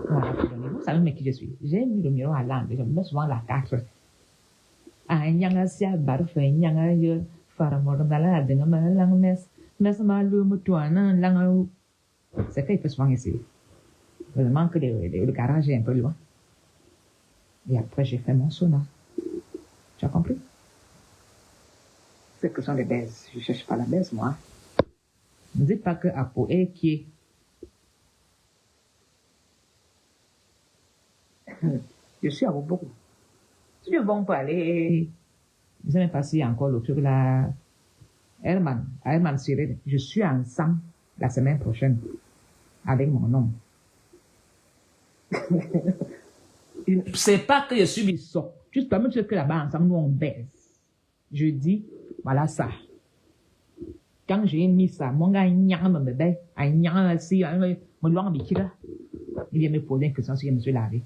Speaker 1: Voilà, vous savez mais qui je suis. J'ai mis le numéro à l'angle. Je me mets souvent la 4. Ah, il y a un siège barfé, il y a un yeux, faramordala, dingalang mes malu mutuana, lang. C'est qu'il peut souvent essayer. Heureusement que le garage est un peu loin. Et après, j'ai fait mon sauna. Tu as compris? C'est que ce sont des baises. Je ne cherche pas la baise, moi. Ne dites pas que Apo est qui est. Je suis à vos beaucoup. Si je bon pour aller. Je ne sais même pas s'il y a encore le truc là. Herman Cyril, je suis ensemble la semaine prochaine avec mon homme. C'est pas que je suis bissot. Juste pour me dire que là-bas, ensemble, nous, on baise. Je dis, voilà ça. Quand j'ai mis ça, mon gars, il vient me poser une question si je me suis lavé.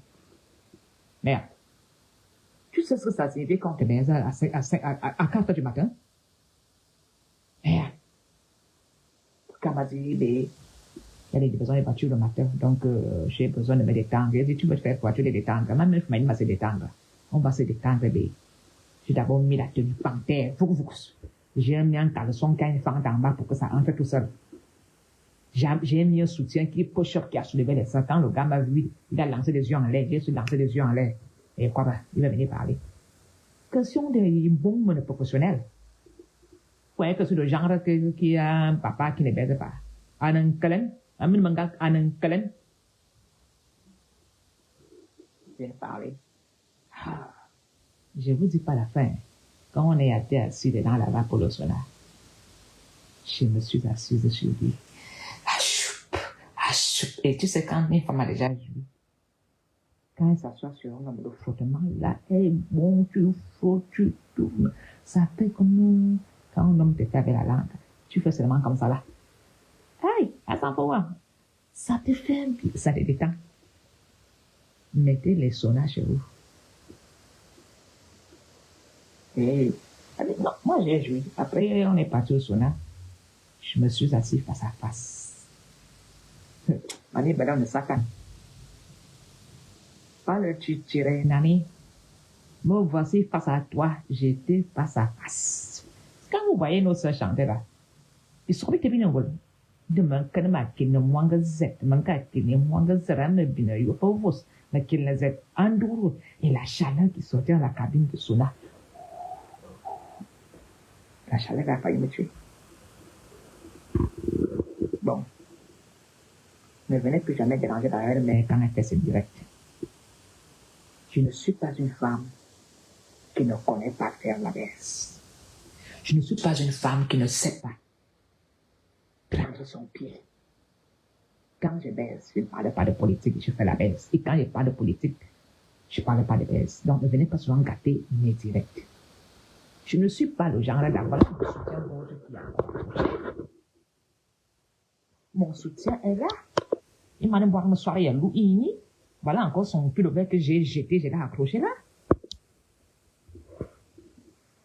Speaker 1: Merde. Tu sais ce que ça signifie quand tu baise à 4 heures du matin? Merde. Quand m'a dit, il y a des besoins de voiture le matin, donc j'ai besoin de me détendre. J'ai dit, tu veux te faire quoi? Tu veux te détendre? Même il m'a se détendre. On va se détendre, bébé. J'ai d'abord mis la tenue panthère. J'ai mis un caleçon qui a une fente en bas pour que ça entre tout seul. J'ai mis un soutien qui est push-up qui a soulevé les seins. Quand le gars m'a vu, il a lancé des yeux en l'air. J'ai su lancer des yeux en l'air. Et quoi, il va venir parler. Question de bombe de professionnel. Vous voyez que c'est le genre qui a un papa qui ne baise pas. Un câlin. Un câlin. Je vais parler. Je vous dis pas la fin. Quand on est assis dans la vape pour le sauna, je me suis assise sur lui. Et tu sais, quand une femme a déjà vu, quand elle s'assoit sur un homme, le frottement, là, est bon, tu frottes, tu tournes. Ça fait comme quand un homme te fait avec la langue. Tu fais seulement comme ça là. Aïe, attends pour moi. Ça te fait, ça te détend. Mettez les saunas chez vous. Et, non, moi j'ai joué. Après, on est parti au sauna. Je me suis assis face à face. Mani, ben là, on est sacan. Pas le tirer, Nani. Me voici face à toi. J'étais face à face. Quand vous voyez nos soeurs chanter là, ils sont bien bien en de manquer ma qui ne manque zet, manque qui ne manque zera me bien yo pas vos, mais qui ne zet endouro et la chaleur qui sortait dans la cabine de sauna. La chaleur a failli me tuer. Bon. Ne venez plus jamais déranger derrière, mais quand elle fait ce direct. Je ne suis pas une femme qui ne connaît pas faire la baisse. Je ne suis pas une femme qui ne sait pas prendre son pied. Quand je baisse, je ne parle pas de politique, je fais la baisse. Et quand je parle de politique, je ne parle pas de baisse. Donc ne venez pas souvent gâter mes directs. Je ne suis pas le genre d'avoir un soutien qui a. Mon soutien est là. Il m'a dit boire une soirée à Louini. Voilà encore son pull vert que j'ai jeté, je l'ai accroché là.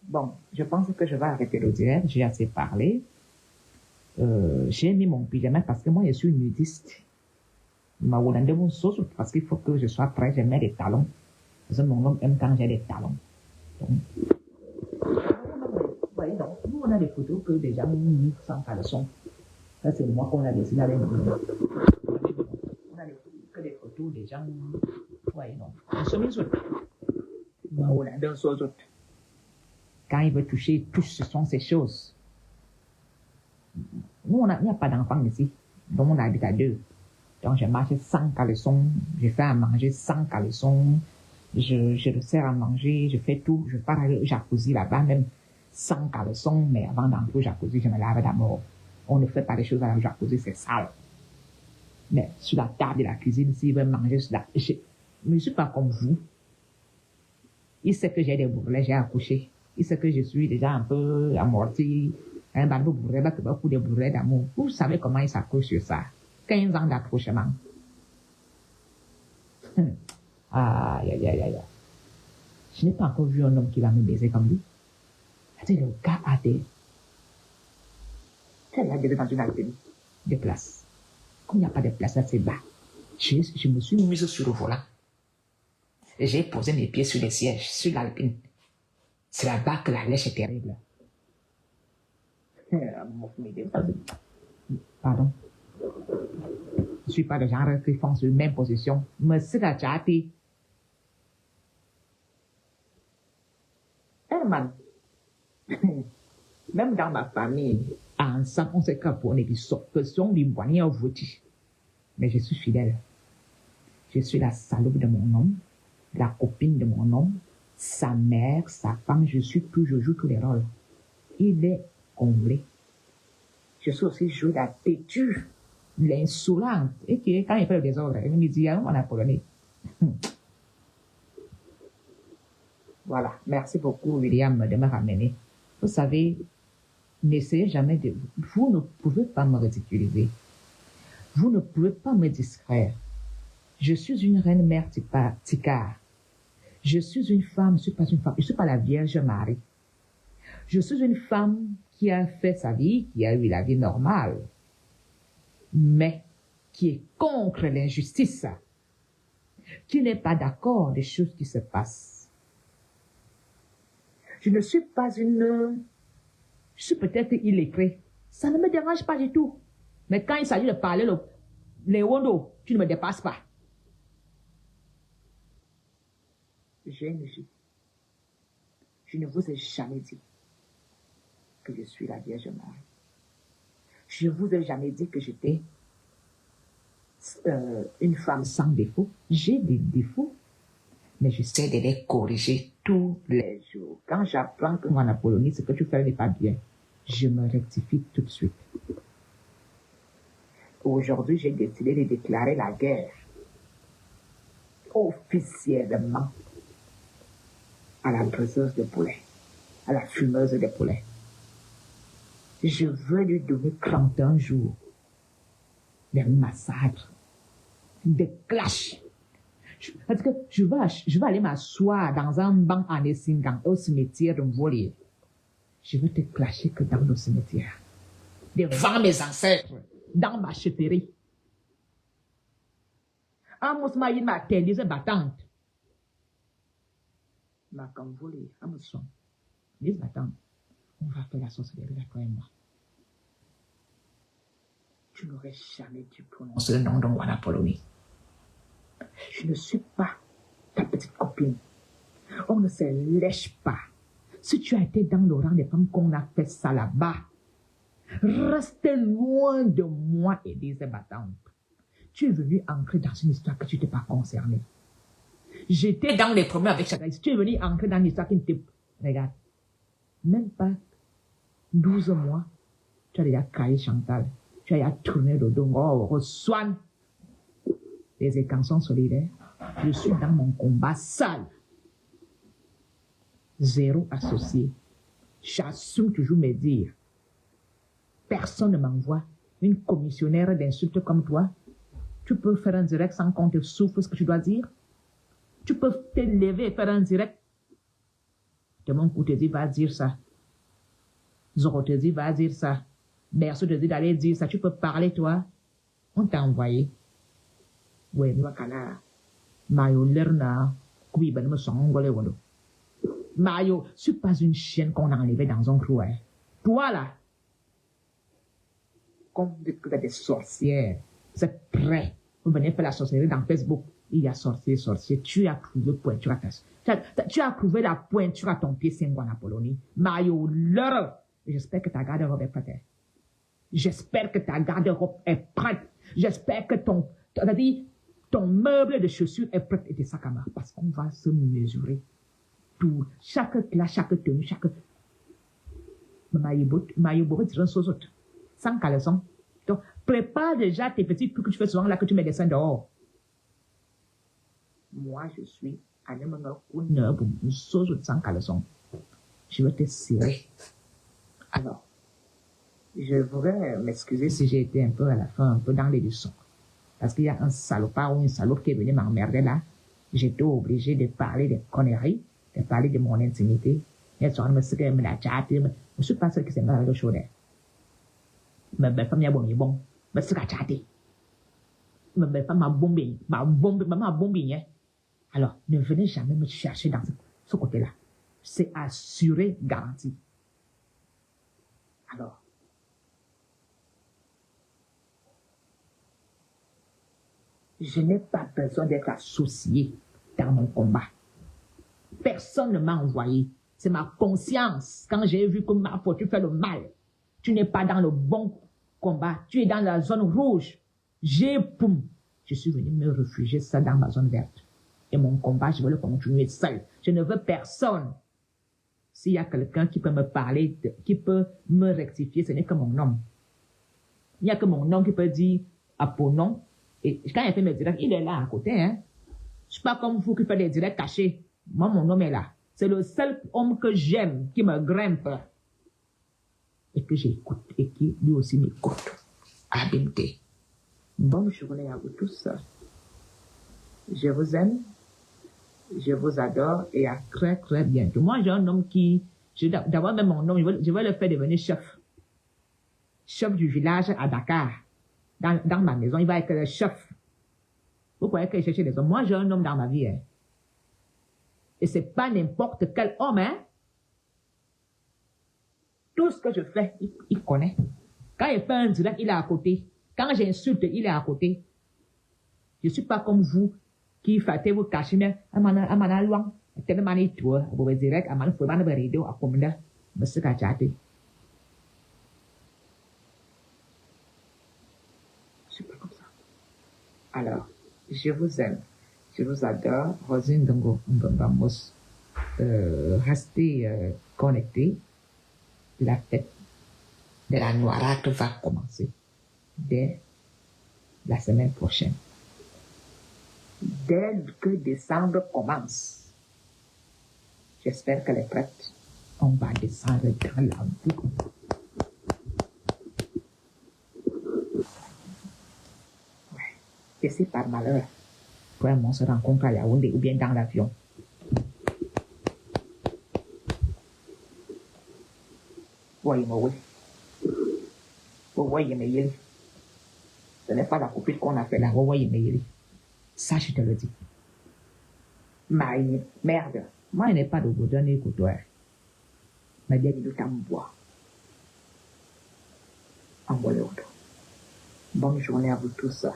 Speaker 1: Bon, je pense que je vais arrêter le direct, j'ai assez parlé. J'ai mis mon pyjama parce que moi je suis nudiste. Ma Hollandais mon sauce parce qu'il faut que je sois prêt, je mets des talons. Parce que mon homme aime quand j'ai des talons. Donc, vous voyez donc, nous on a des photos que des gens mis sans caleçon. Ça c'est moi qu'on a décidé avec nous. On a que des photos des gens. Ouais, non. On se met sur. Quand il veut toucher, il touche, ce sont ces choses. Nous, il n'y a pas d'enfants ici. Donc, on habite à 2. Donc, je marche sans caleçon. Je fais à manger sans caleçon. Je le sers à manger. Je fais tout. Je pars au jacuzzi là-bas, même sans caleçon. Mais avant d'entrer au jacuzzi, je me lave d'abord. On ne fait pas des choses à la jacuzzi, c'est sale. Mais sur la table de la cuisine, s'il veut manger sur la... Je ne suis pas comme vous. Il sait que j'ai des bourrelets, j'ai accouché. Il sait que je suis déjà un peu amorti. Un bambou bourrelet, beaucoup de bourrelets d'amour. Vous savez comment il s'accroche sur ça. 15 ans d'accrochement. Aïe, aïe, aïe, aïe. Je n'ai pas encore vu un homme qui va me baiser comme lui. C'est le gars a des... C'est là, dans une altitude de place. Comme il n'y a pas de place, là, c'est bas. Je me suis mise sur le volant. Et j'ai posé mes pieds sur les sièges, sur l'alpine. C'est là-bas que la lèche est terrible. Pardon. Je ne suis pas le genre qui font sur la même position. Mais c'est la chati. Herman. Même dans ma famille, ensemble, on s'est caponné qui sont du boignet au voti. Mais je suis fidèle. Je suis la salope de mon homme, la copine de mon homme, sa mère, sa femme, je joue tous les rôles. Il est comblée. Je suis aussi jouer la têtue, l'insolente. Et qui, quand il fait le désordre, il me dit, on a polonais. Voilà. Merci beaucoup, William, de me ramener. Vous savez, n'essayez jamais de... Vous ne pouvez pas me ridiculiser. Vous ne pouvez pas me distraire. Je suis une reine mère Ticare. Je suis une femme, je ne suis pas une femme. Je ne suis pas la Vierge Marie. Je suis une femme qui a fait sa vie, qui a eu la vie normale, mais qui est contre l'injustice, qui n'est pas d'accord des choses qui se passent. Je ne suis pas une... Je suis peut-être illettrée. Ça ne me dérange pas du tout. Mais quand il s'agit de parler les Wondo, tu ne me dépasses pas. J'ai une vie. Je ne vous ai jamais dit que je suis la Vierge Marie. Je ne vous ai jamais dit que j'étais une femme sans défaut. J'ai des défauts, mais j'essaie de les corriger tous les jours. Quand j'apprends que en Apollonie, ce que tu fais n'est pas bien, je me rectifie tout de suite. Aujourd'hui, j'ai décidé de déclarer la guerre officiellement à la brasseuse de poulet, à la fumeuse de poulet. Je veux lui donner 31 jours des massacres, des clashs. Parce que je vais aller m'asseoir dans un banc en Essingan au cimetière de Mvolier. Je veux te clasher que dans le cimetière, devant mes ancêtres, dans ma chefferie. Amos m'a ma télise battante. Ma Mvolier, Amos son, les battantes. On va faire la sorcellerie là, toi et moi. Tu n'aurais jamais dû prononcer le nom de Wana Poloni. Je ne suis pas ta petite copine. On ne se lèche pas. Si tu as été dans le rang des femmes qu'on a fait ça là-bas, restez loin de moi et des battantes. Tu es venu entrer dans une histoire que tu n'étais pas concerné. J'étais dans les premiers avec chacun. Tu es venu entrer dans une histoire qui n'était... Regarde, même pas 12 mois, tu as déjà caillé Chantal. Tu as déjà tourné le dos. Oh, reçois les écançons solidaires. Je suis dans mon combat sale. Zéro associé. J'assume toujours mes dires. Personne ne m'envoie une commissionnaire d'insultes comme toi. Tu peux faire un direct sans qu'on te souffle ce que tu dois dire. Tu peux te lever et faire un direct. De mon côté, te dit, va dire ça. Zoro te dit, va dire ça. Berceau te dit d'aller dire ça. Tu peux parler, toi. On t'a envoyé. Ouais, moi, kana. Mayo, lerna. Kubi, ben, me songole, wado. Mayo, je suis pas une chienne qu'on a enlevée dans un clou, hein. Toi, là. Comme des sorcières. C'est prêt. Vous venez faire la sorcellerie dans Facebook. Il y a sorcier. Tu as prouvé pointure à tu as prouvé la pointure à ton pied, Sengwan Apollonie. Mayo, l'heure. J'espère que ta garde-robe est prête. J'espère que ta garde-robe est prête. J'espère que ton meuble de chaussures est prêt et tes sacs à main. Parce qu'on va se mesurer. Tout. Chaque classe, chaque tenue, chaque... Mayo, tu autres. Sans caleçon. Donc, prépare déjà tes petits trucs que tu fais souvent là, que tu mets des seins dehors. Moi, je suis sans caleçon. Je vais te serrer. Alors, je voudrais m'excuser si j'ai été un peu à la fin, un peu dans les leçons. Parce qu'il y a un salopard ou une salope qui est venu m'emmerder là. J'étais obligé de parler des conneries, de parler de mon intimité. Je ne suis pas celle qui s'est mal avec le chaud. Mais ma femme y a bon. Mais c'est la chatte. Mais ma femme m'a bombé. Alors, ne venez jamais me chercher dans ce côté-là. C'est assuré, garanti. Alors, je n'ai pas besoin d'être associé dans mon combat. Personne ne m'a envoyé. C'est ma conscience. Quand j'ai vu que ma faute, tu fais le mal. Tu n'es pas dans le bon combat. Tu es dans la zone rouge. Je suis venu me réfugier ça dans ma zone verte. Et mon combat, je veux le continuer seul. Je ne veux personne. s'il y a quelqu'un qui peut me parler, qui peut me rectifier, ce n'est que mon homme. Il n'y a que mon homme qui peut dire Apollon. Et quand il fait mes directs, il est là à côté. Hein. Je ne suis pas comme vous qui faites des directs cachés. Moi, mon homme est là. C'est le seul homme que j'aime, qui me grimpe. Et que j'écoute. Et qui lui aussi m'écoute. Abimté. Bonne journée à vous tous. Je vous aime. Je vous adore. Et à très, très bientôt. Moi, j'ai un homme qui... D'abord, même mon homme, je vais le faire devenir chef. Chef du village à Dakar. Dans ma maison, il va être le chef. Vous croyez que je cherche des hommes? Moi, j'ai un homme dans ma vie. Hein. Et c'est pas n'importe quel homme. Hein. Tout ce que je fais, il connaît. Quand il fait un direct, il est à côté. Quand j'insulte, il est à côté. Je ne suis pas comme vous qui faites vous cacher, mais amana loin. Tellement il tourne, vous pouvez direct, amana faut pas ne radio à commander. Mais c'est qu'à chatter. Je suis pas comme ça. Alors, je vous aime. Je vous adore. Rosine Dongo, vamos rester connectés. La fête de la Noirate va commencer dès la semaine prochaine. Dès que décembre commence, j'espère qu'elle est prête. On va descendre dans la boue. Ouais. Et si par malheur, vraiment on se rencontre à Yaoundé ou bien dans l'avion, voyez-moi, voyez-moi, ce n'est pas la copine qu'on a fait là, voyez-moi. Ça, je te le dis. Merde. Moi, il n'est pas de vous donner écoute-toi. Mais bien, il doit boire. Envoie l'autre. Bonne journée à vous tous.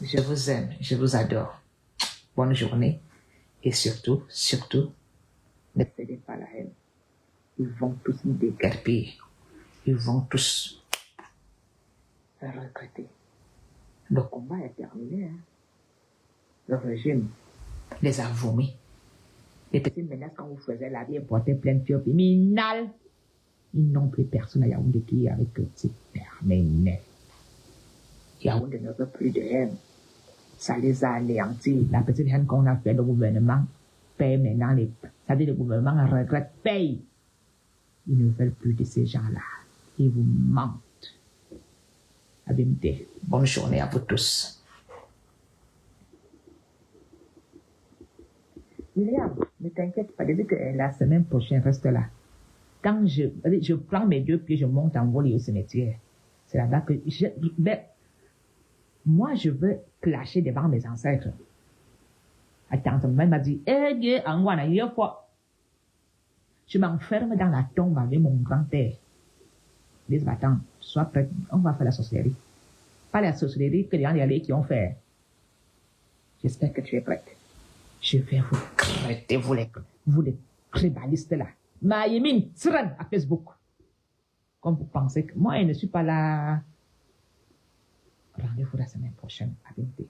Speaker 1: Je vous aime, je vous adore. Bonne journée. Et surtout, ne cédez pas à la haine. Ils vont tous nous déguerpir. Ils vont tous regretter. Le combat est terminé. Hein. Le régime les a vomis. Les petites menaces quand vous faisiez la vie portaient plein de minal. Ils n'ont plus personne à Yaoundé qui est avec eux. C'est terminé. Yaoundé ne veut plus de haine. Ça les a anéantis. La petite haine qu'on a fait, le gouvernement paye maintenant les... Ça veut dire le gouvernement regrette, paye. Ils ne veulent plus de ces gens-là. Ils vous mentent. Abimté. Bonne journée à vous tous. William, ne t'inquiète pas, depuis que la semaine prochaine reste là. Quand je prends mes 2 pieds, je monte en vol au cimetière. C'est là-bas que moi, je veux clasher devant mes ancêtres. Attends, ma mère m'a dit, je m'enferme dans la tombe avec mon grand-père. Dis, attends, sois prête, on va faire la sorcellerie. Pas la sorcellerie que les gens qui ont fait. J'espère que tu es prête. Je vais vous crêter, vous les tribalistes là. Maïmine, Sren à Facebook. Comme vous pensez que moi, je ne suis pas là. Rendez-vous la semaine prochaine à 20h.